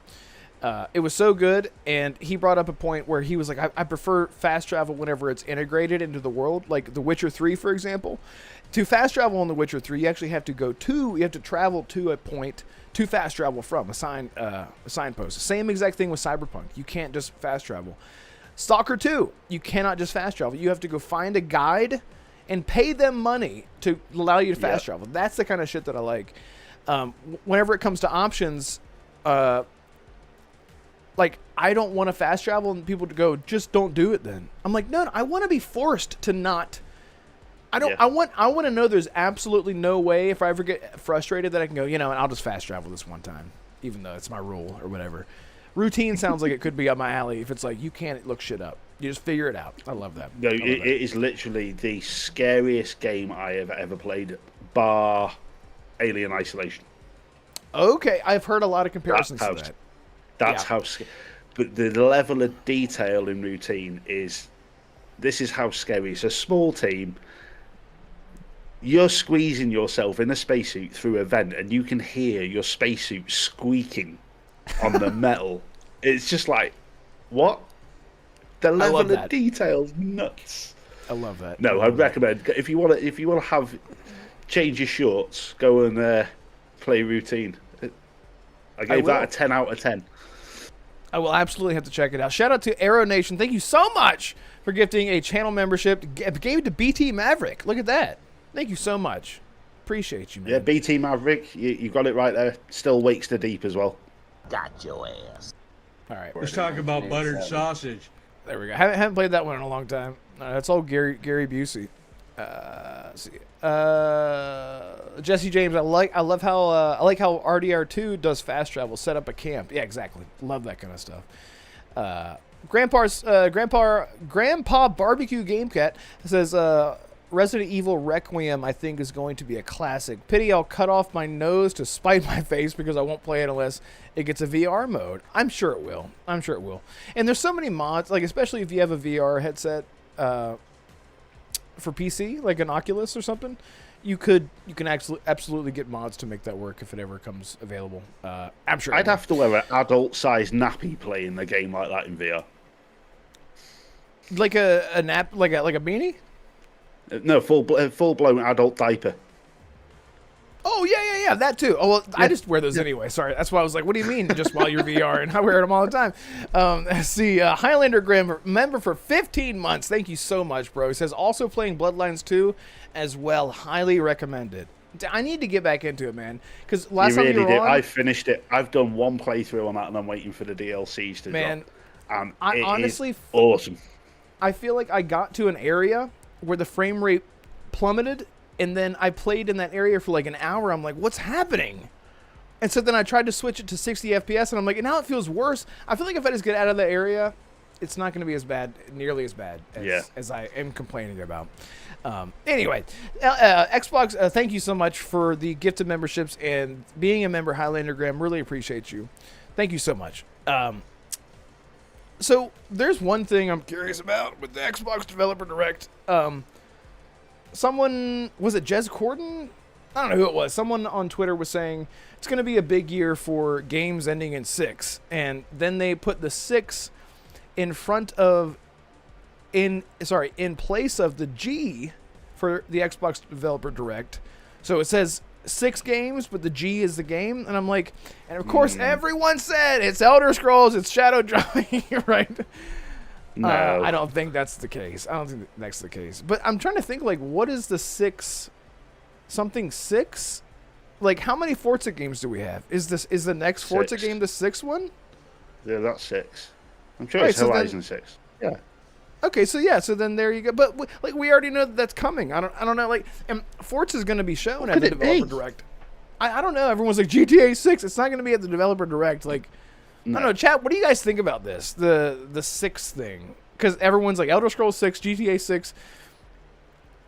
It was so good, and he brought up a point where he was like, I prefer fast travel whenever it's integrated into the world, like The Witcher 3, for example. To fast travel in The Witcher 3, you actually have to travel to a point to fast travel from, a signpost. Same exact thing with Cyberpunk. You can't just fast travel. Stalker 2, you cannot just fast travel. You have to go find a guide and pay them money to allow you to fast travel. That's the kind of shit that I like. Whenever it comes to options, like, I don't want to fast travel and people to go, just don't do it then. I'm like, no, I want to be forced to not. I want to know there's absolutely no way if I ever get frustrated that I can go, and I'll just fast travel this one time, even though it's my rule or whatever. Routine sounds like it could be up my alley if it's like you can't look shit up. You just figure it out. I love that. No, it is literally the scariest game I have ever played, bar Alien Isolation. Okay, I've heard a lot of comparisons to that. That's how, but the level of detail in Routine this is how scary. It's a small team. You're squeezing yourself in a spacesuit through a vent, and you can hear your spacesuit squeaking on the metal. It's just like, what? The level of detail's nuts. I love that. No, I'd recommend if you want to change your shorts, go and play Routine. I gave that a 10 out of 10. I will absolutely have to check it out. Shout out to Arrow Nation. Thank you so much for gifting a channel membership. Gave it to BT Maverick. Look at that. Thank you so much. Appreciate you, man. Yeah, BT Maverick, you got it right there. Still wakes the deep as well. Got your ass. All right. Let's talk about buttered sausage. There we go. Haven't played that one in a long time. That's all Gary Busey. Let's see. Jesse James, I like how RDR2 does fast travel. Set up a camp. Yeah, exactly. Love that kind of stuff. Grandpa Barbecue Game Cat says Resident Evil Requiem I think is going to be a classic. Pity I'll cut off my nose to spite my face because I won't play it unless it gets a VR mode. I'm sure it will. And there's so many mods, like especially if you have a VR headset for PC, like an Oculus or something. You can absolutely get mods to make that work if it ever comes available. I'm sure I'd have to wear an adult-sized nappy playing a game like that in VR. Like a nap, like a beanie. No, full-blown adult diaper. Oh yeah, that too. Oh well, yeah. I just wear those anyway. Sorry, that's why I was like, "What do you mean?" Just while you're VR, and I wear them all the time. Let's see, Highlander Grim, member for 15 months. Thank you so much, bro. He says also playing Bloodlines 2 as well. Highly recommended. I need to get back into it, man. Because last time you were on, I finished it. I've done one playthrough on that, and I'm waiting for the DLCs to drop. And I honestly awesome. I feel like I got to an area where the frame rate plummeted, and then I played in that area for like an hour. I'm like, what's happening? And so then I tried to switch it to 60 FPS, and I'm like, now it feels worse. I feel like if I just get out of the area, it's not going to be as bad, nearly as bad as I am complaining about. Anyway, Xbox, thank you so much for the gifted memberships and being a member, Highlander Graham. Really appreciate you. Thank you so much. So there's one thing I'm curious about with the Xbox Developer Direct. Someone, was it Jez Corden? I don't know who it was. Someone on Twitter was saying it's going to be a big year for games ending in 6. And then they put the 6 in place of the G for the Xbox Developer Direct. So it says 6 games, but the G is the game. And I'm like, and of course everyone said it's Elder Scrolls, it's Shadow dropping, right? No. I don't think that's the case. I don't think that's the case. But I'm trying to think, like, what is the 6? Something 6? Like, how many Forza games do we have? Is the next Forza game the 6th one? Yeah, that's 6. I'm sure it's Horizon 6. Yeah. Okay, so then there you go. But like, we already know that's coming. I don't know. Like, and Forza's going to be shown at the Developer Direct. I don't know. Everyone's like, GTA 6. It's not going to be at the Developer Direct. Like, no. I don't know, chat. What do you guys think about this? The 6 thing, because everyone's like Elder Scrolls 6, GTA 6.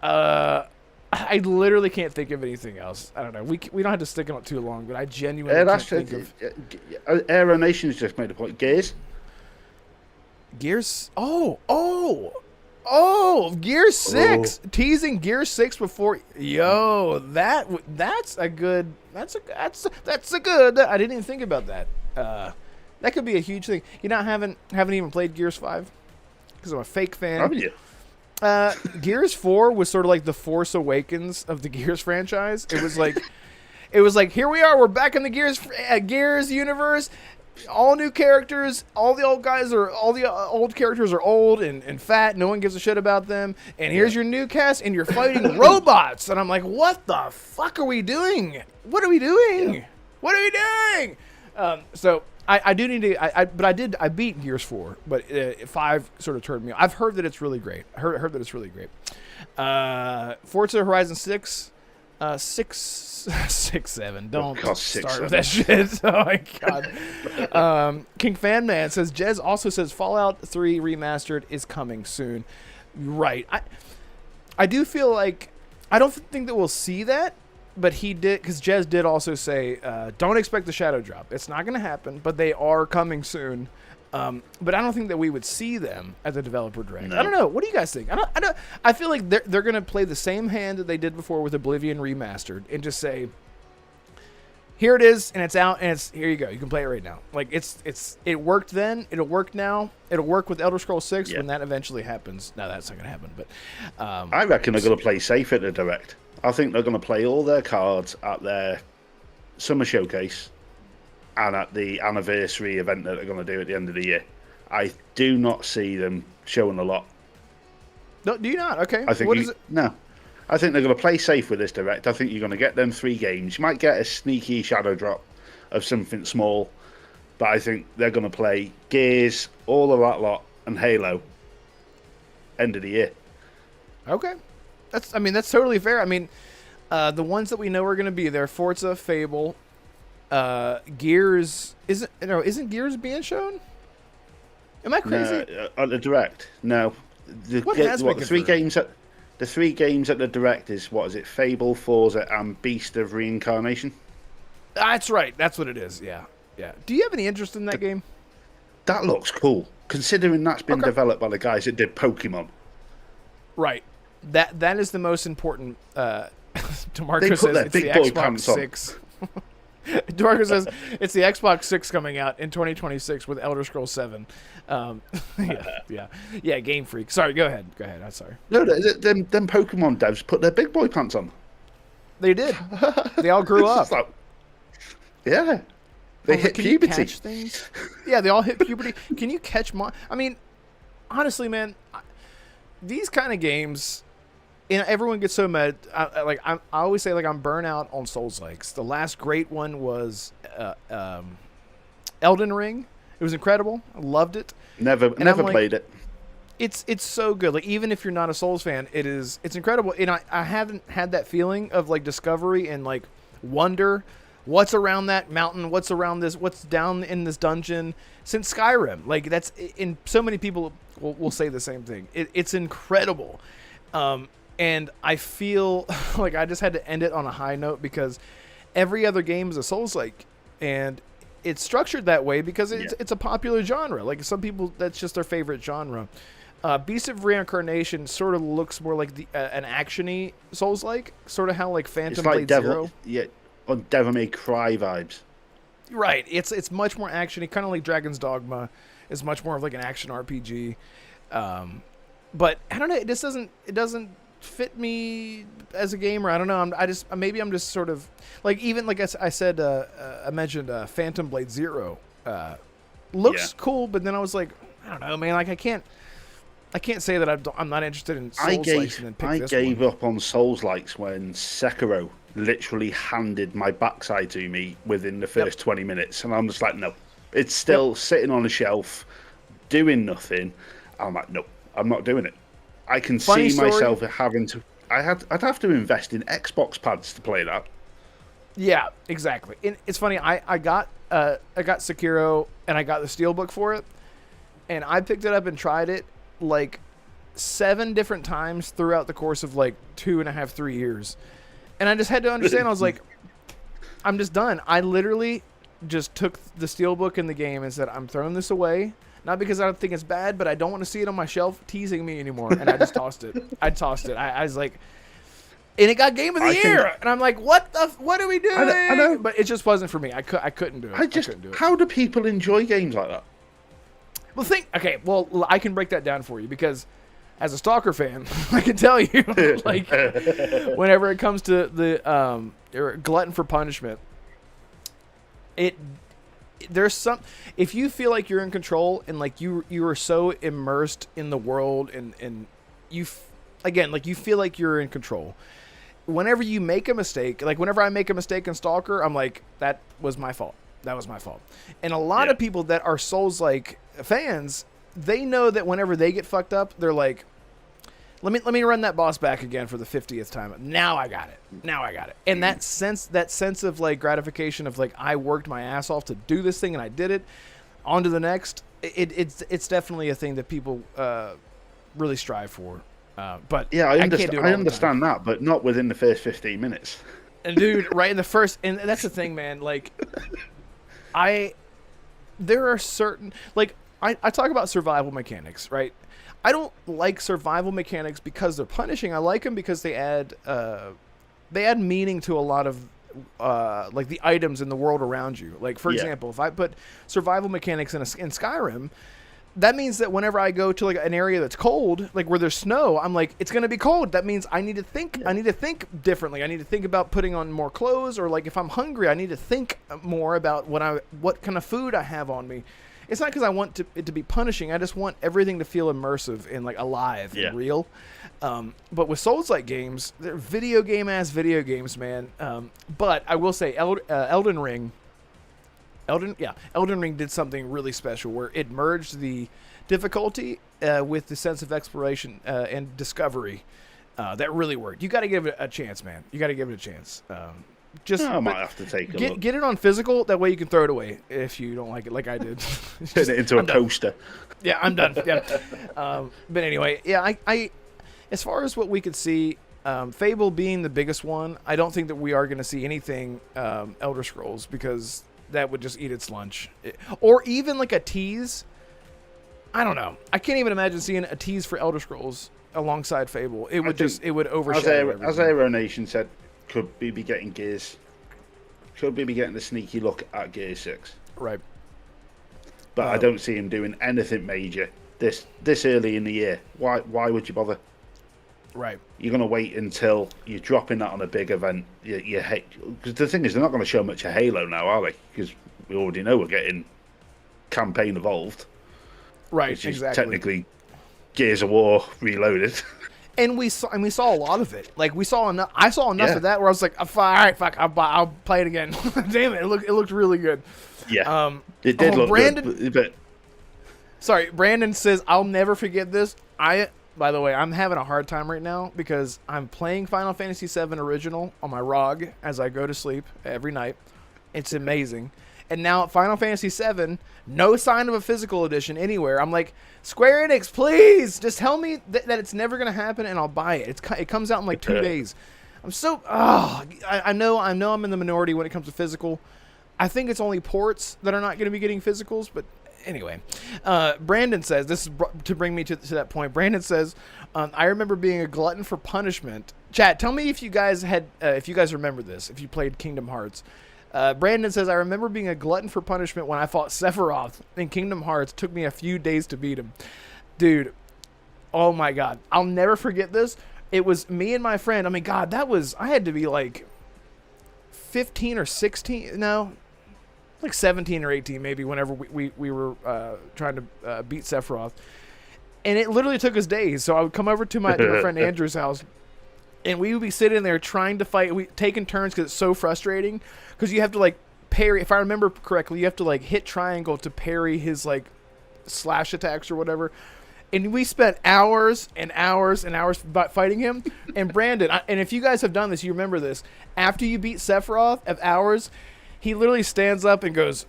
I literally can't think of anything else. I don't know. We don't have to stick on it too long, but I genuinely can't think of. Aero Nation's just made a point. Gears. Gears 6. Teasing Gears 6 before. Yo, that's a good. I didn't even think about that. That could be a huge thing. You know, I haven't even played Gears 5 because I'm a fake fan. Haven't you? Gears 4 was sort of like the Force Awakens of the Gears franchise. It was like, here we are, we're back in the Gears universe, all new characters, all the old characters are old and fat, no one gives a shit about them, and here's your new cast, and you're fighting robots, and I'm like, what the fuck are we doing? What are we doing? Yeah. What are we doing? So I do need to. I beat Gears 4, but 5 sort of turned me off. I've heard that it's really great. I heard that it's really great. Forza Horizon 6, 7. Don't start with that shit. Oh my god. King Fan Man says Jez also says Fallout 3 Remastered is coming soon. Right. I do feel like I don't think that we'll see that. But he did, because Jez did also say, don't expect the Shadow drop. It's not going to happen, but they are coming soon. But I don't think that we would see them at the Developer Direct. No. I don't know. What do you guys think? I feel like they're going to play the same hand that they did before with Oblivion Remastered and just say, here it is, and it's out, and here you go. You can play it right now. Like it worked then. It'll work now. It'll work with Elder Scrolls 6 when that eventually happens. No, that's not going to happen. But I reckon they're going to play safe at the Direct. I think they're going to play all their cards at their summer showcase and at the anniversary event that they're going to do at the end of the year. I do not see them showing a lot. No, do you not? Okay. I think no. I think they're going to play safe with this Direct. I think you're going to get them 3 games. You might get a sneaky shadow drop of something small, but I think they're going to play Gears, all of that lot, and Halo end of the year. Okay. That's totally fair. I mean, the ones that we know are going to be there: Forza, Fable, Gears. Isn't Gears being shown? Am I crazy? No, at the Direct, no. The 3 games at the Direct is Fable, Forza, and Beast of Reincarnation. That's right. That's what it is. Yeah. Do you have any interest in that game? That looks cool, considering that's been developed by the guys that did Pokemon. Right. That is the most important. DeMarco says it's the Xbox 6. DeMarco says it's the Xbox 6 coming out in 2026 with Elder Scrolls 7. Yeah. Game Freak. Sorry, go ahead. I'm sorry. No, them Pokemon devs put their big boy pants on. They did. They all grew up. Yeah. They hit puberty. Catch things? Yeah, they all hit puberty. Can you catch I mean, honestly, man, these kind of games. And everyone gets so mad. I always say, like, I'm burnt out on Souls-likes. The last great one was Elden Ring. It was incredible. I loved it. Never played it. It's so good. Like, even if you're not a Souls fan, it's incredible. And I haven't had that feeling of like discovery and like wonder, what's around that mountain, what's around this, what's down in this dungeon since Skyrim. Like, that's, in so many people will say the same thing. It's incredible. And I feel like I just had to end it on a high note because every other game is a Souls-like, and it's structured that way because it's a popular genre. Like, some people, that's just their favorite genre. Beast of Reincarnation sort of looks more like an action-y Souls-like, sort of how like Phantom Blade Zero. Yeah, on Devil May Cry vibes. Right. It's much more action-y, kind of like Dragon's Dogma is much more of like an action RPG. But I don't know. It doesn't fit me as a gamer. I don't know. I'm just sort of like, even like I said, I mentioned Phantom Blade Zero. Looks cool, but then I was like, I don't know, man. Like, I can't say that I'm not interested in Souls-likes. I gave up on Souls-likes when Sekiro literally handed my backside to me within the first 20 minutes, and I'm just like, no. It's still sitting on a shelf, doing nothing. I'm like, no, I'm not doing it. I can see myself having to. I'd have to invest in Xbox pads to play that. Yeah, exactly. And it's funny. I got Sekiro, and I got the Steelbook for it, and I picked it up and tried it like 7 different times throughout the course of like 2.5, 3 years, and I just had to understand. I was like, I'm just done. I literally just took the Steelbook in the game and said, I'm throwing this away. Not because I don't think it's bad, but I don't want to see it on my shelf teasing me anymore. And I just tossed it. I was like, and it got Game of the Year. And I'm like, what are we doing? I know. But it just wasn't for me. I couldn't do it. I couldn't do it. How do people enjoy games like that? Well, I can break that down for you because as a Stalker fan, I can tell you, like, whenever it comes to the Glutton for Punishment, there's some, if you feel like you're in control and like you are so immersed in the world and you feel like you're in control, whenever you make a mistake, like whenever I make a mistake in Stalker, I'm like, that was my fault. And a lot of people that are Souls-like fans, they know that whenever they get fucked up, they're like, let me run that boss back again for the 50th time. Now I got it. And that sense of like gratification of like, I worked my ass off to do this thing and I did it. On to the next. It's definitely a thing that people really strive for. But yeah, I understand that, but not within the first 15 minutes. And dude, right in the first, and that's the thing, man. Like, there are certain, like, I talk about survival mechanics, right? I don't like survival mechanics because they're punishing. I like them because they add meaning to a lot of like the items in the world around you. Like, for example, if I put survival mechanics in Skyrim, that means that whenever I go to like an area that's cold, like where there's snow, I'm like, it's gonna be cold. That means I need to think. I need to think differently. I need to think about putting on more clothes, or like if I'm hungry, I need to think more about what kind of food I have on me. It's not because I want it to be punishing. I just want everything to feel immersive and like alive and real. But with Souls-like games, they're video games, man. But I will say, Elden Ring did something really special where it merged the difficulty with the sense of exploration and discovery. That really worked. You got to give it a chance, man. You got to give it a chance. I might have to take a look. Get it on physical. That way you can throw it away if you don't like it, like I did. Turn it into a coaster. Yeah, I'm done. Yeah. But anyway, yeah. I as far as what we could see, Fable being the biggest one, I don't think that we are going to see anything Elder Scrolls because that would just eat its lunch. Or even like a tease. I don't know. I can't even imagine seeing a tease for Elder Scrolls alongside Fable. It would overshadow everything. As Aero Nation said, could we be getting Gears? Could we be getting a sneaky look at Gears 6? Right. But I don't see him doing anything major this early in the year. Why would you bother? Right. You're going to wait until you're dropping that on a big event. Because the thing is, they're not going to show much of Halo now, are they? Because we already know we're getting campaign evolved. Right, which is exactly. Technically Gears of War reloaded. And we saw a lot of it. Like, I saw enough of that where I was like, all right, fuck, I'll play it again. Damn it, it looked really good. Yeah, it did look Brandon, good. But Sorry, Brandon says, I'll never forget this. By the way, I'm having a hard time right now because I'm playing Final Fantasy VII Original on my ROG as I go to sleep every night. It's amazing. And now at Final Fantasy VII, no sign of a physical edition anywhere. I'm like, Square Enix, please, just tell me that it's never going to happen and I'll buy it. It comes out in like 2 days. I'm so, I know I'm in the minority when it comes to physical. I think it's only ports that are not going to be getting physicals, but anyway, Brandon says, this is to bring me to that point. Brandon says, I remember being a glutton for punishment. Chat, tell me if you guys remember this, if you played Kingdom Hearts. Brandon says, I remember being a glutton for punishment when I fought Sephiroth in Kingdom Hearts. It took me a few days to beat him. Dude, oh my God. I'll never forget this. It was me and my friend. I mean, God, I had to be like 15 or 16. No, like 17 or 18 maybe, whenever we were trying to beat Sephiroth. And it literally took us days. So I would come over to my friend Andrew's house, and we would be sitting there trying to fight. We taking turns because it's so frustrating. Because you have to like parry. If I remember correctly, you have to like hit triangle to parry his like slash attacks or whatever. And we spent hours and hours and hours fighting him. And Brandon, and if you guys have done this, you remember this. After you beat Sephiroth of hours, he literally stands up and goes,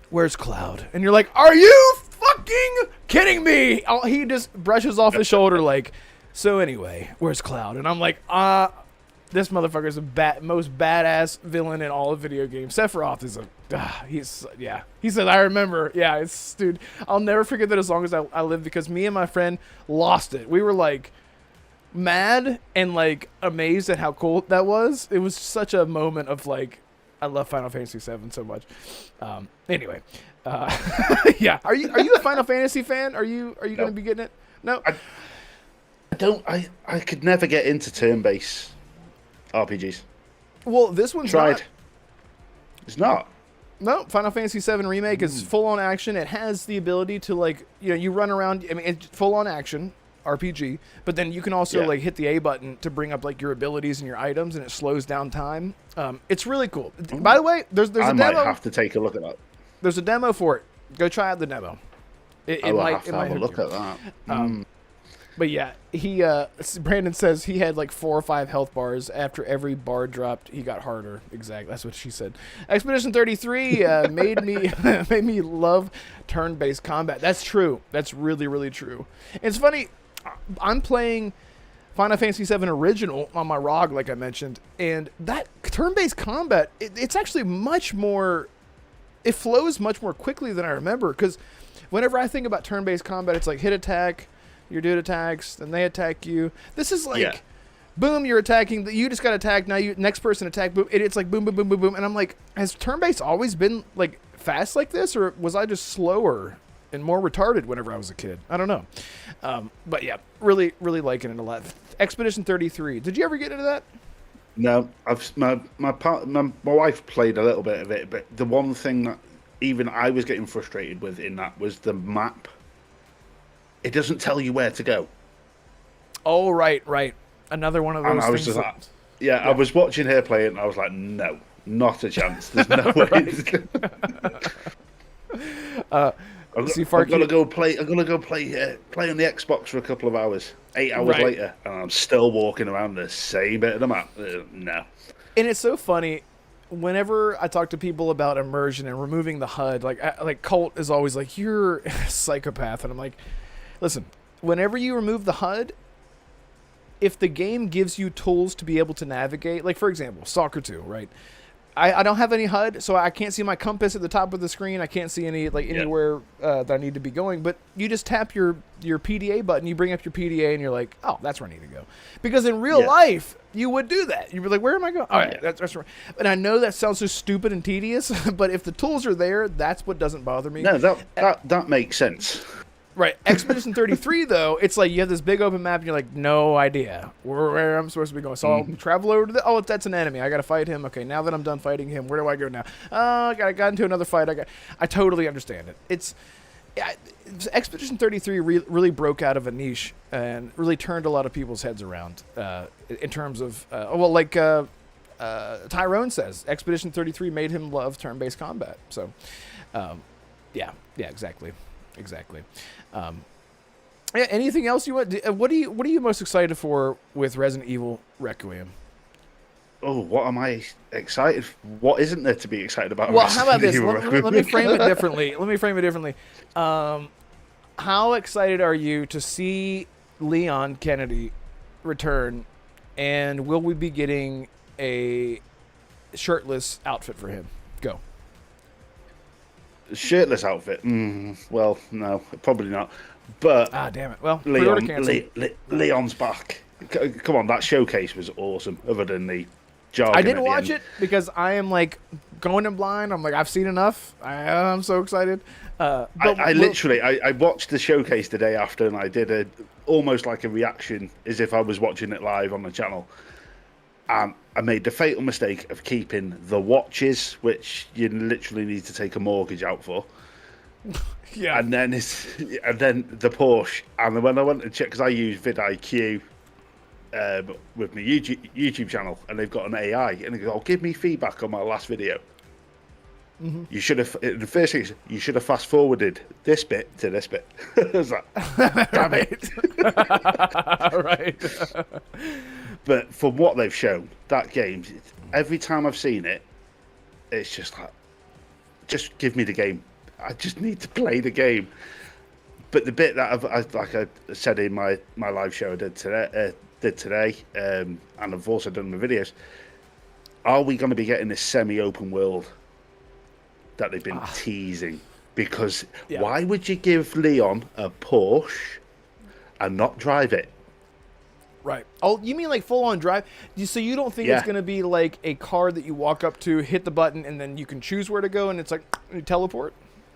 "Where's Cloud?" And you're like, "Are you fucking kidding me?" He just brushes off his shoulder like, "So anyway, where's Cloud?" And I'm like, this motherfucker is the most badass villain in all of video games. Sephiroth is he said, I remember. Yeah, it's, dude, I'll never forget that as long as I live, because me and my friend lost it. We were like mad and like amazed at how cool that was. It was such a moment of like, I love Final Fantasy VII so much. Anyway, yeah. Are you a Final Fantasy fan? Are you going to be getting it? No. I could never get into turn-based RPGs. Well, this one's tried. Not. It's not. No, Final Fantasy VII Remake is full-on action. It has the ability to, like, you run around. I mean, it's full-on action RPG, but then you can also like hit the A button to bring up like your abilities and your items, and it slows down time. It's really cool. By the way, there's a demo. I might have to take a look at that. There's a demo for it. Go try out the demo. I will have to have a look at that. But yeah, Brandon says he had like 4 or 5 health bars. After every bar dropped, he got harder. Exactly, that's what she said. Expedition 33 made me love turn-based combat. That's true. That's really, really true. It's funny. I'm playing Final Fantasy VII Original on my ROG, like I mentioned, and that turn-based combat, it's actually much more. It flows much more quickly than I remember. Because whenever I think about turn-based combat, it's like hit attack. Your dude attacks, then they attack you. This is like, boom, you're attacking. You just got attacked. Now you next person attack. Boom. It's like boom, boom, boom, boom, boom. And I'm like, has turn-based always been like fast like this, or was I just slower and more retarded whenever I was a kid? I don't know. But yeah, really, really liking it a lot. Expedition 33. Did you ever get into that? No, my wife played a little bit of it, but the one thing that even I was getting frustrated with in that was the map. It doesn't tell you where to go. Oh, right. Another one of those. And I was just like, I was watching her play it, and I was like, no, not a chance. There's no way. I'm gonna go play. I'm gonna go play on the Xbox for a couple of hours. 8 hours later, and I'm still walking around the same bit of the map. No. And it's so funny. Whenever I talk to people about immersion and removing the HUD, like Colt is always like, "You're a psychopath," and I'm like, listen, whenever you remove the HUD, if the game gives you tools to be able to navigate, like for example, Stalker 2, right? I don't have any HUD, so I can't see my compass at the top of the screen. I can't see any anywhere that I need to be going. But you just tap your PDA button, you bring up your PDA, and you're like, oh, that's where I need to go. Because in real life, you would do that. You'd be like, where am I going? Oh, yeah, that's right. And I know that sounds so stupid and tedious, but if the tools are there, that's what doesn't bother me. No, that makes sense. Right. Expedition 33, though, it's like you have this big open map, and you're like, no idea where I'm supposed to be going. So I'll travel over to oh, that's an enemy. I got to fight him. Okay, now that I'm done fighting him, where do I go now? I got into another fight. I totally understand it. Expedition 33 really broke out of a niche and really turned a lot of people's heads around in terms of, Tyrone says, Expedition 33 made him love turn-based combat. So, yeah, exactly. exactly. Yeah, anything else you want? What are you most excited for with Resident Evil Requiem? Oh, what am I excited? What isn't there to be excited about? Well, how about this? Let me frame it differently. How excited are you to see Leon Kennedy return, and will we be getting a shirtless outfit for him? Go. Shirtless outfit? Well, no, probably not. But damn it. Well, Leon's back. Come on, that showcase was awesome. Other than the jargon, I didn't watch it because I am like going in blind. I'm like, I've seen enough. I'm so excited. I watched the showcase the day after, and I did almost like a reaction as if I was watching it live on the channel. And I made the fatal mistake of keeping the watches, which you literally need to take a mortgage out for. Yeah. And then the Porsche. And when I went to check, because I use vidIQ with my YouTube channel, and they've got an AI, and they go, "Oh, give me feedback on my last video." Mm-hmm. You should have. The first thing is, you should have fast forwarded this bit to this bit. I was like, damn it. Right. But from what they've shown, that game, every time I've seen it, it's just like, just give me the game. I just need to play the game. But the bit that I said in my live show I did today, and I've also done my videos, are we going to be getting this semi-open world that they've been teasing? Because why would you give Leon a Porsche and not drive it? Right. Oh, you mean like full-on drive? So you don't think it's going to be like a car that you walk up to, hit the button, and then you can choose where to go, and it's like you teleport?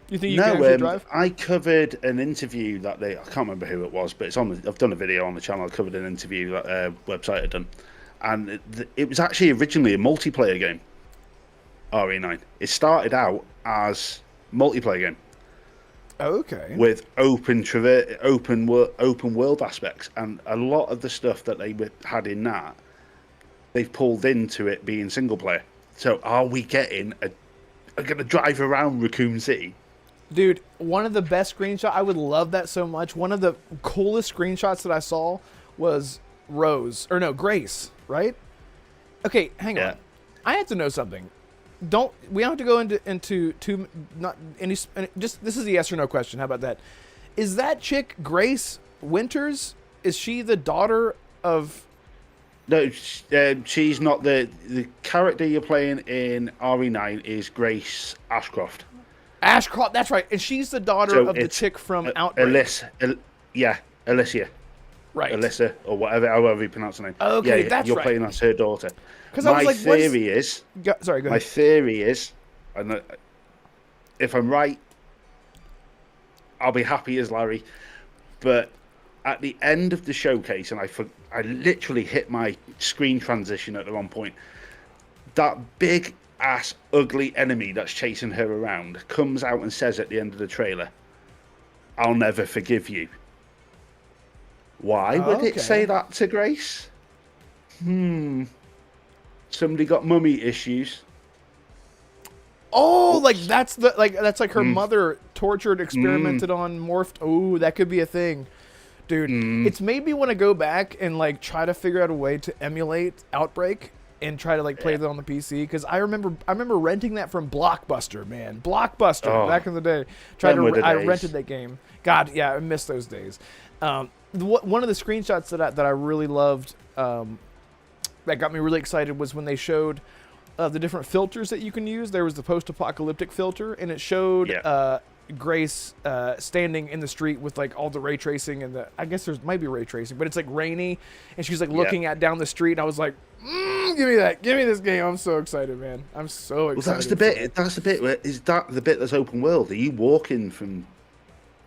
You think you can actually drive? I covered an interview that I can't remember who it was, but it's on. I've done a video on the channel. I covered an interview that website had done, and it was actually originally a multiplayer game. RE9. It started out as multiplayer game. Okay. With open world aspects, and a lot of the stuff that they had in that, they've pulled into it being single player. So are we getting going to drive around Raccoon City? Dude, one of the best screenshots, I would love that so much. One of the coolest screenshots that I saw was Grace, right? Okay, hang on. I have to know something. We don't have to go into not any, just, this is a yes or no question. How about that? Is that chick Grace Winters? Is she the daughter of... No, she's not. The character you're playing in RE9 is Grace Ashcroft. Ashcroft, that's right. And she's the daughter of the chick from Outbreak. Alicia. Right. Alyssa, or whatever, however you pronounce her name. Okay, that's you're right. playing as her daughter. Because I was like, theory is... Sorry, go ahead. My theory is, and if I'm right, I'll be happy as Larry, but at the end of the showcase, and I literally hit my screen transition at the wrong point, that big ass ugly enemy that's chasing her around comes out and says at the end of the trailer, "I'll never forgive you." Why would it say that to Grace? Somebody got mummy issues. Oh, oops. that's her mother tortured, experimented on, morphed. Oh, that could be a thing. Dude, it's made me want to go back and like try to figure out a way to emulate Outbreak and try to like play that on the PC, because I remember renting that from Blockbuster, man. Blockbuster back in the day. I rented that game. God, yeah, I miss those days. One of the screenshots that I really loved, that got me really excited, was when they showed the different filters that you can use. There was the post-apocalyptic filter, and it showed Grace standing in the street with like all the ray tracing, and I guess might be ray tracing, but it's like rainy, and she's like looking down the street, and I was like, give me that, give me this game. I'm so excited, man. I'm so excited. Well, that's the bit where, is that the bit that's open world? Are you walking from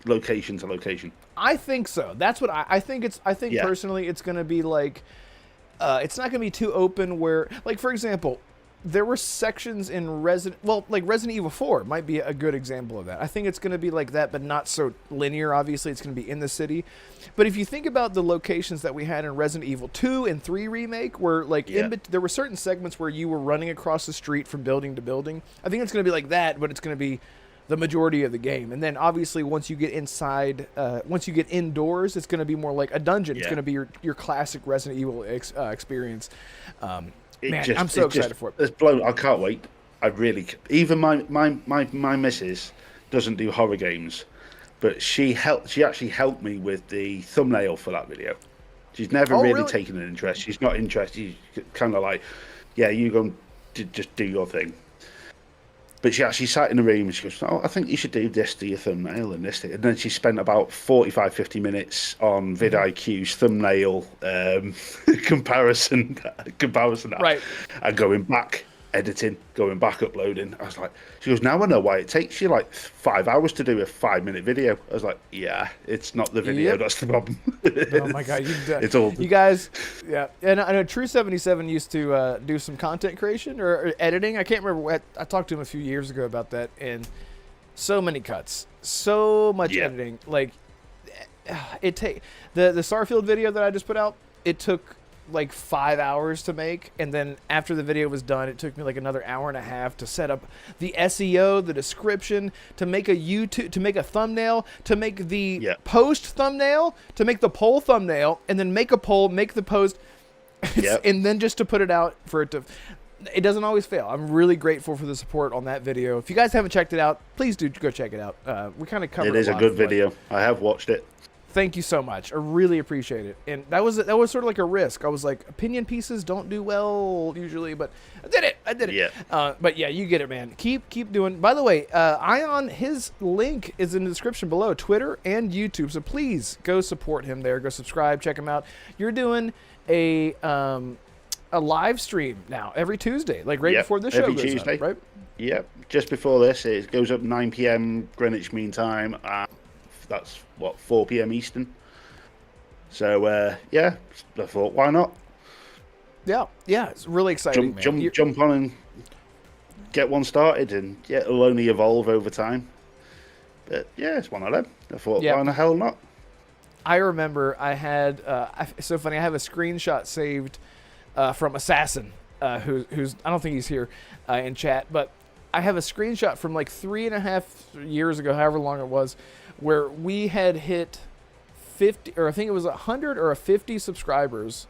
location to location? I think so. That's what I think. Personally, it's going to be like, it's not going to be too open where, like, for example, there were sections in Resident Evil 4 might be a good example of that. I think it's going to be like that, but not so linear. Obviously, it's going to be in the city. But if you think about the locations that we had in Resident Evil 2 and 3 remake, where like there were certain segments where you were running across the street from building to building. I think it's going to be like that, but it's going to be the majority of the game. And then obviously once you get inside, once you get indoors, it's going to be more like a dungeon. It's going to be your classic Resident Evil experience. Man, I'm so excited for it. It's blown. I can't wait. I really, even my missus doesn't do horror games, but she actually helped me with the thumbnail for that video. She's never really taken an interest. She's not interested. She's kind of like, yeah, you go and just do your thing. But she actually sat in the room and she goes, oh, I think you should do this to your thumbnail and this. And then she spent about 45-50 minutes on vidIQ's thumbnail comparison app, right, and going back, editing, going back, uploading. I was like, she goes, now I know why it takes you like 5 hours to do a 5-minute video. I was like, yeah, it's not the video, that's the problem. Oh my God, it's all you guys, yeah. And I know True77 used to do some content creation or editing. I can't remember what, I talked to him a few years ago about that, and so many cuts, so much editing. Like the Starfield video that I just put out, it took like 5 hours to make, and then after the video was done, it took me like another hour and a half to set up the SEO, the description, to make a YouTube, to make a thumbnail, to make the post thumbnail, to make the poll thumbnail, and then make a poll, make the post, and then just to put it out for it to. It doesn't always fail. I'm really grateful for the support on that video. If you guys haven't checked it out, please do go check it out. We kind of covered it. It is a good video. I have watched it. Thank you so much. I really appreciate it. And that was sort of like a risk. I was like, opinion pieces don't do well usually, but I did it. Yeah. But yeah, you get it, man. Keep doing. By the way, Ion, his link is in the description below, Twitter and YouTube. So please go support him there. Go subscribe. Check him out. You're doing a live stream now every Tuesday, like before the show goes Tuesday. up, right? Yep. Just before this, it goes up 9 p.m. Greenwich Mean Time. That's what, 4 p.m. Eastern. So I thought, why not? Yeah, it's really exciting. Jump on and get one started, and it'll only evolve over time. But yeah, it's one of them. I thought, why the hell not? I remember I had it's so funny. I have a screenshot saved from Assassin, who's I don't think he's here in chat, but I have a screenshot from like 3.5 years ago, however long it was, where we had hit 50, or I think it was 100 or 50 subscribers,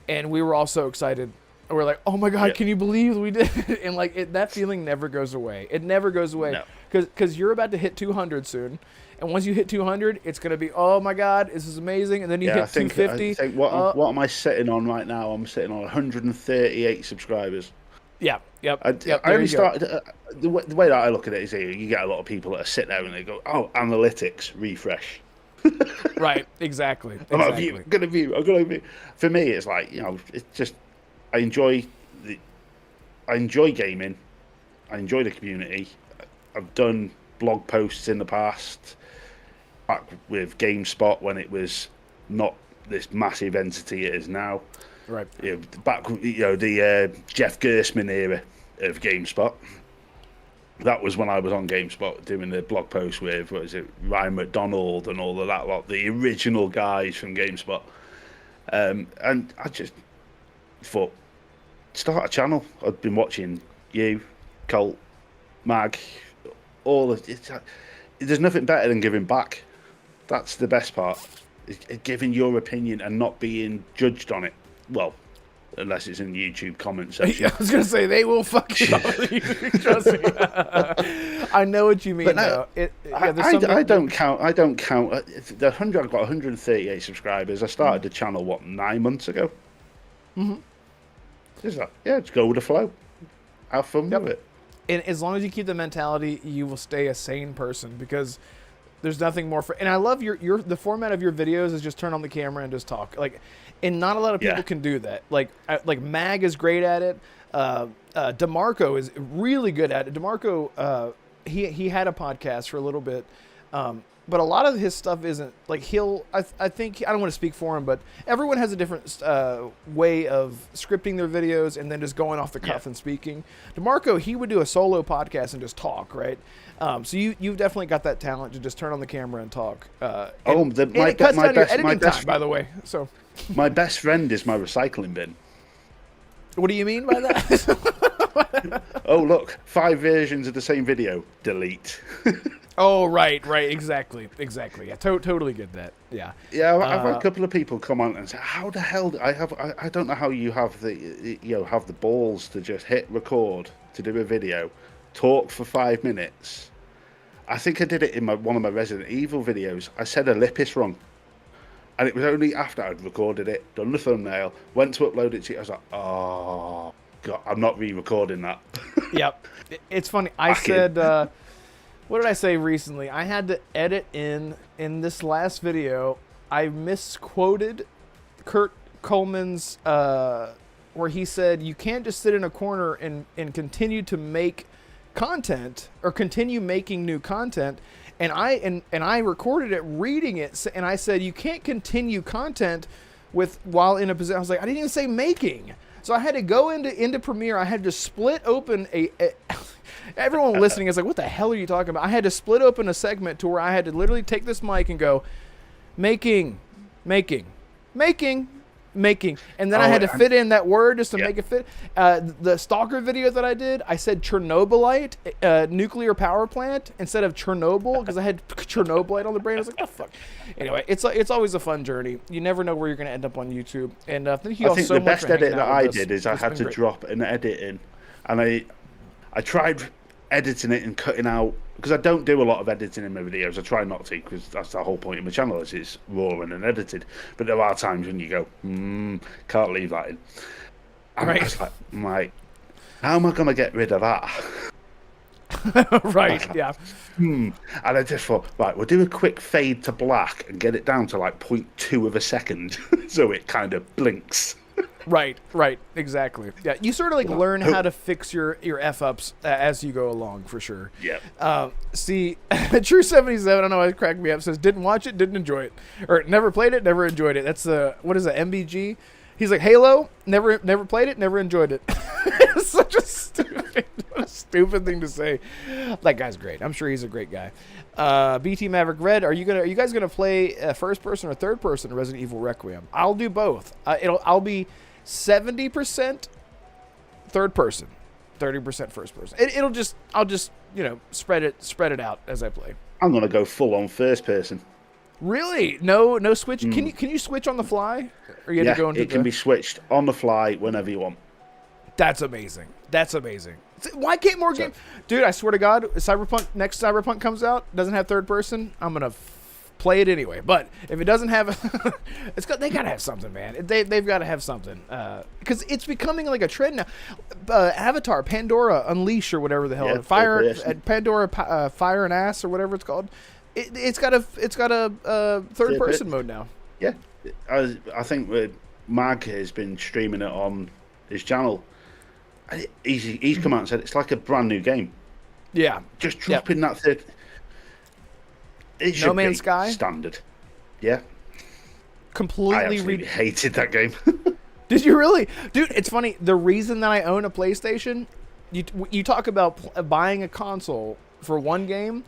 and we were all so excited. And we're like, oh my God, can you believe we did it? And like that feeling never goes away. It never goes away. Because you're about to hit 200 soon. And once you hit 200, it's going to be, oh my God, this is amazing. And then you hit 250. I think what am I sitting on right now? I'm sitting on 138 subscribers. Yeah, I only started. The way that I look at it is, you get a lot of people that sit there and they go, "Oh, analytics, refresh." Right, exactly. I'm gonna view. For me, it's like, it's just I enjoy gaming. I enjoy the community. I've done blog posts in the past, back with GameSpot when it was not this massive entity it is now. Right. Back, the Jeff Gerstmann era of GameSpot. That was when I was on GameSpot doing the blog post with, Ryan McDonald and all of that lot, the original guys from GameSpot. And I just thought, start a channel. I'd been watching you, Colt, Mag, all of it. There's nothing better than giving back. That's the best part. Giving your opinion and not being judged on it. Well, unless it's in the YouTube comment section. I was going to say, they will fuck you up. Trust me. I know what you mean, though. I don't count. The 100. I've got 138 subscribers. I started the channel, 9 months ago? Mm-hmm. Just go with the flow. Have fun with it. And as long as you keep the mentality, you will stay a sane person, because there's nothing more and I love the format of your videos is just turn on the camera and just talk. And not a lot of people can do that. Like Mag is great at it. DeMarco is really good at it. DeMarco, he had a podcast for a little bit, but a lot of his stuff isn't like I think I don't want to speak for him, but everyone has a different way of scripting their videos and then just going off the cuff and speaking. DeMarco, he would do a solo podcast and just talk, right? So you've definitely got that talent to just turn on the camera and talk. It cuts down your editing time, by the way. So my best friend is my recycling bin. What do you mean by that? Oh, look, 5 versions of the same video. Delete. Oh, right, exactly. Yeah, totally get that. Yeah. Yeah, I've had a couple of people come on and say, "How the hell I don't know how you have the balls to just hit record to do a video, talk for 5 minutes." I think I did it in one of my Resident Evil videos. I said Olympus wrong, and it was only after I'd recorded it, done the thumbnail, went to upload it to you. I was like, "Oh God, I'm not re-recording that." Yep. It's funny. I said, what did I say recently? I had to edit in this last video. I misquoted Kurt Coleman's, where he said, you can't just sit in a corner and continue to make content or continue making new content. And I recorded it reading it. And I said, you can't continue content while in a position. I was like, I didn't even say making. So I had to go into Premiere. I had to split open everyone listening is like, what the hell are you talking about? I had to split open a segment to where I had to literally take this mic and go, making. And then I had to fit in that word just to make it fit. The Stalker video that I did, I said Chernobylite, nuclear power plant, instead of Chernobyl, because I had Chernobylite on the brain. I was like, oh, fuck. Anyway, it's always a fun journey. You never know where you're going to end up on YouTube. And thank you all so much. I think the best edit that I did is I had to drop an edit in. And I tried editing it and cutting out, because I don't do a lot of editing in my videos. I try not to, because that's the whole point of my channel, is it's raw and unedited. But there are times when you go, can't leave that in. And I was like, how am I going to get rid of that? Right, yeah. And I just thought, right, we'll do a quick fade to black and get it down to like 0.2 of a second, so it kind of blinks. Right, exactly. Yeah, you sort of like learn how to fix your F-ups as you go along, for sure. Yeah. See, True 77, I don't know why it cracked me up, says, didn't watch it, didn't enjoy it. Or never played it, never enjoyed it. That's what is that, MBG? He's like, Halo, never played it, never enjoyed it. It's such a stupid thing to say. That guy's great. I'm sure he's a great guy. BT Maverick Red, are you guys gonna play first person or third person Resident Evil Requiem? I'll do both. I'll be 70% third person, 30% first person. I'll just spread it out as I play. I'm gonna go full on first person. Really? No switch. Can you switch on the fly? Or you have to go into it can be switched on the fly whenever you want. That's amazing. Why can't more games? Dude, I swear to God, next Cyberpunk comes out, doesn't have third person, I'm gonna play it anyway. But if it doesn't have, they gotta have something, man. They've got to have something, because it's becoming like a trend now. Avatar, Pandora Unleash, or whatever the hell, Pandora Fire and Ass, or whatever it's called. It's got a third person mode now. Yeah, I think Mag has been streaming it on his channel. He's come out and said it's like a brand new game. Yeah, just dropping that third. It should No Man's Sky standard. Yeah, completely I hated that game. Did you really, dude? It's funny. The reason that I own a PlayStation, you talk about buying a console for one game.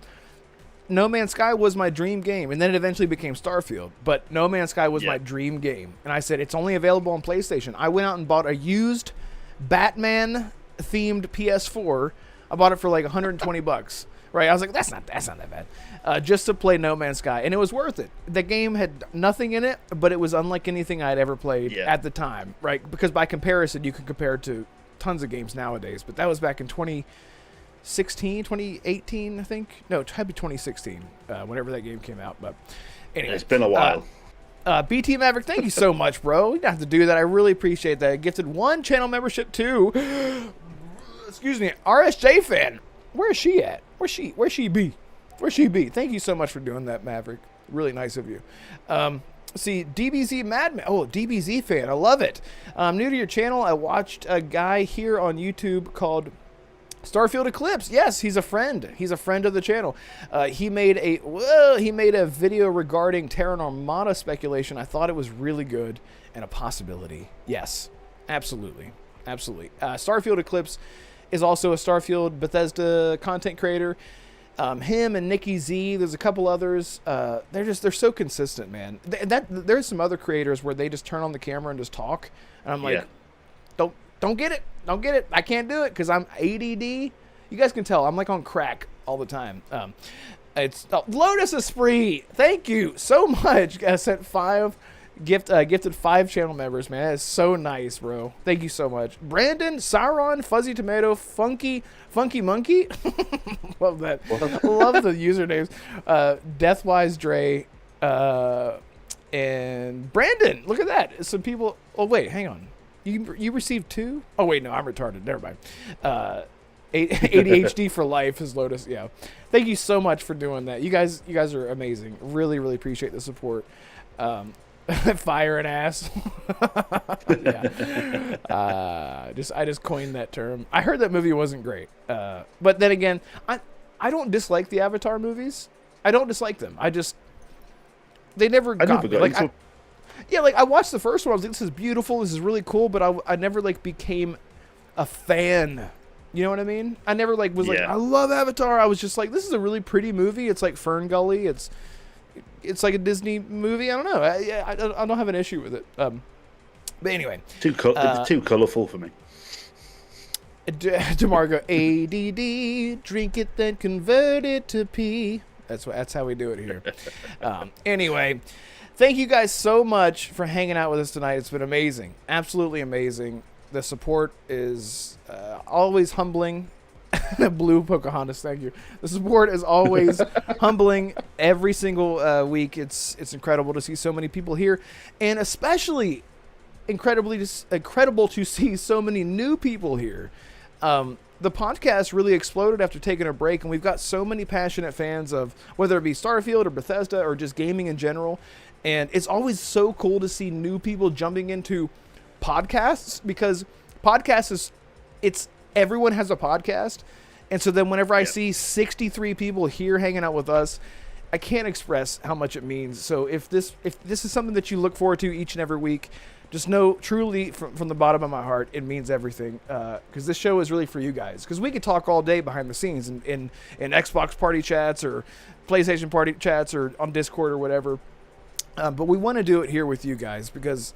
No Man's Sky was my dream game, and then it eventually became Starfield. But No Man's Sky was my dream game, and I said it's only available on PlayStation. I went out and bought a used Batman-themed PS4. I bought it for like $120. Right? I was like, that's not that bad. Just to play No Man's Sky, and it was worth it. The game had nothing in it, but it was unlike anything I'd ever played at the time. Right? Because by comparison, you can compare it to tons of games nowadays. But that was back in 2018, I think. No, it had to be 2016, whenever that game came out. But anyway, it's been a while. BT Maverick, thank you so much, bro. You don't have to do that. I really appreciate that. I gifted 1 channel membership to, excuse me, RSJ fan. Where is she at? Where's she be? Thank you so much for doing that, Maverick. Really nice of you. See, DBZ Madman. Oh, DBZ fan. I love it. I'm new to your channel. I watched a guy here on YouTube called Starfield Eclipse. Yes, he's a friend. He's a friend of the channel. He made a video regarding Terra Armada speculation. I thought it was really good and a possibility. Yes, absolutely. Starfield Eclipse is also a Starfield Bethesda content creator. Him and Nikki Z. There's a couple others. They're so consistent, man. There's some other creators where they just turn on the camera and just talk, and I'm like, don't Don't get it. Don't get it. I can't do it because I'm ADD. You guys can tell I'm like on crack all the time. It's Lotus Esprit. Thank you so much. I sent gifted 5 channel members, man. That is so nice, bro. Thank you so much. Brandon, Sauron, Fuzzy Tomato, Funky Monkey. Love that. Love the usernames. Deathwise Dre, and Brandon. Look at that. Some people. Oh wait, hang on. You received 2? Oh wait, no, I'm retarded. Never mind. ADHD for life is Lotus. Yeah. Thank you so much for doing that. You guys are amazing. Really, really appreciate the support. Fire and ass. Yeah. I just coined that term. I heard that movie wasn't great. But then again, I don't dislike the Avatar movies. I don't dislike them. They never got me. Like I watched the first one. I was like, this is beautiful. This is really cool. But I never like became a fan. You know what I mean? I never like was like, I love Avatar. I was just like, this is a really pretty movie. It's like Fern Gully. It's like a Disney movie. I don't know. I don't have an issue with it. But anyway, it's too colorful for me. DeMarco, ADD, drink it then convert it to pee. That's how we do it here. Anyway, thank you guys so much for hanging out with us tonight. It's been amazing, absolutely amazing. The support is always humbling. Blue Pocahontas, thank you. The support is always humbling every single week. It's incredible to see so many people here, and especially incredible to see so many new people here. The podcast really exploded after taking a break, and we've got so many passionate fans of whether it be Starfield or Bethesda or just gaming in general. And it's always so cool to see new people jumping into podcasts, because podcasts everyone has a podcast. And so then whenever I see 63 people here hanging out with us, I can't express how much it means. So if this is something that you look forward to each and every week, just know truly from the bottom of my heart, it means everything. Because this show is really for you guys. Because we could talk all day behind the scenes in Xbox party chats or PlayStation party chats or on Discord or whatever. But we want to do it here with you guys because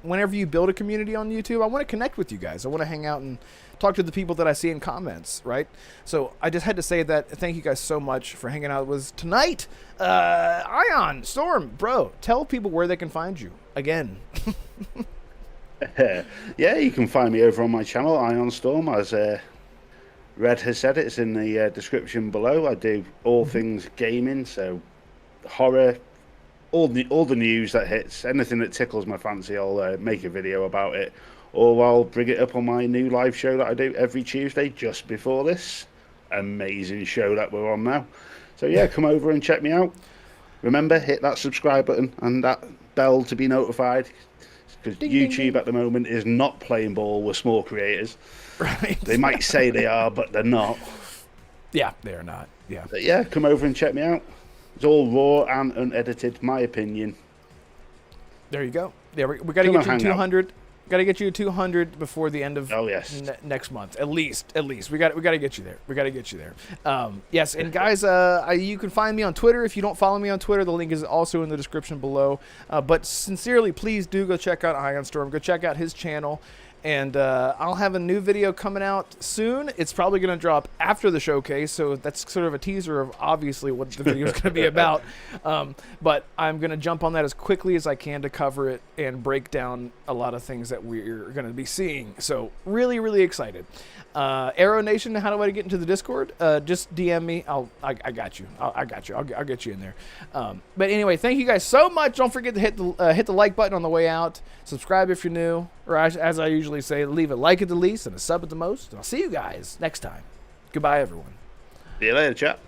whenever you build a community on YouTube, I want to connect with you guys. I want to hang out and talk to the people that I see in comments, right? So I just had to say that. Thank you guys so much for hanging out with us tonight. Ion, Storm, bro, tell people where they can find you again. Yeah, you can find me over on my channel, Ion Storm, as Red has said. It's in the description below. I do all things gaming, so horror, all the news that hits, anything that tickles my fancy, I'll make a video about it, or I'll bring it up on my new live show that I do every Tuesday just before this amazing show that we're on now. So yeah, come over and check me out. Remember, hit that subscribe button and that bell to be notified, because YouTube at the moment is not playing ball with small creators. Right. They might say they are, but they're not. Yeah, they're not. Yeah. But yeah, come over and check me out. It's all raw and unedited, my opinion. There you go. Yeah, we got to get you 200. Got to get you 200 before the end of next month. At least we got to get you there. We got to get you there. Yes, and guys, you can find me on Twitter. If you don't follow me on Twitter, the link is also in the description below. But sincerely, please do go check out Ion Storm. Go check out his channel. And I'll have a new video coming out soon. It's probably going to drop after the showcase, so that's sort of a teaser of obviously what the video is going to be about. But I'm going to jump on that as quickly as I can to cover it and break down a lot of things that we're going to be seeing. So really, really excited. Arrow Nation, how do I get into the Discord? Just DM me. I got you. I got you. I'll get you in there. But anyway, thank you guys so much. Don't forget to hit the like button on the way out. Subscribe if you're new, or as I usually say, leave a like at the least and a sub at the most. And I'll see you guys next time. Goodbye, everyone. See you later, chat.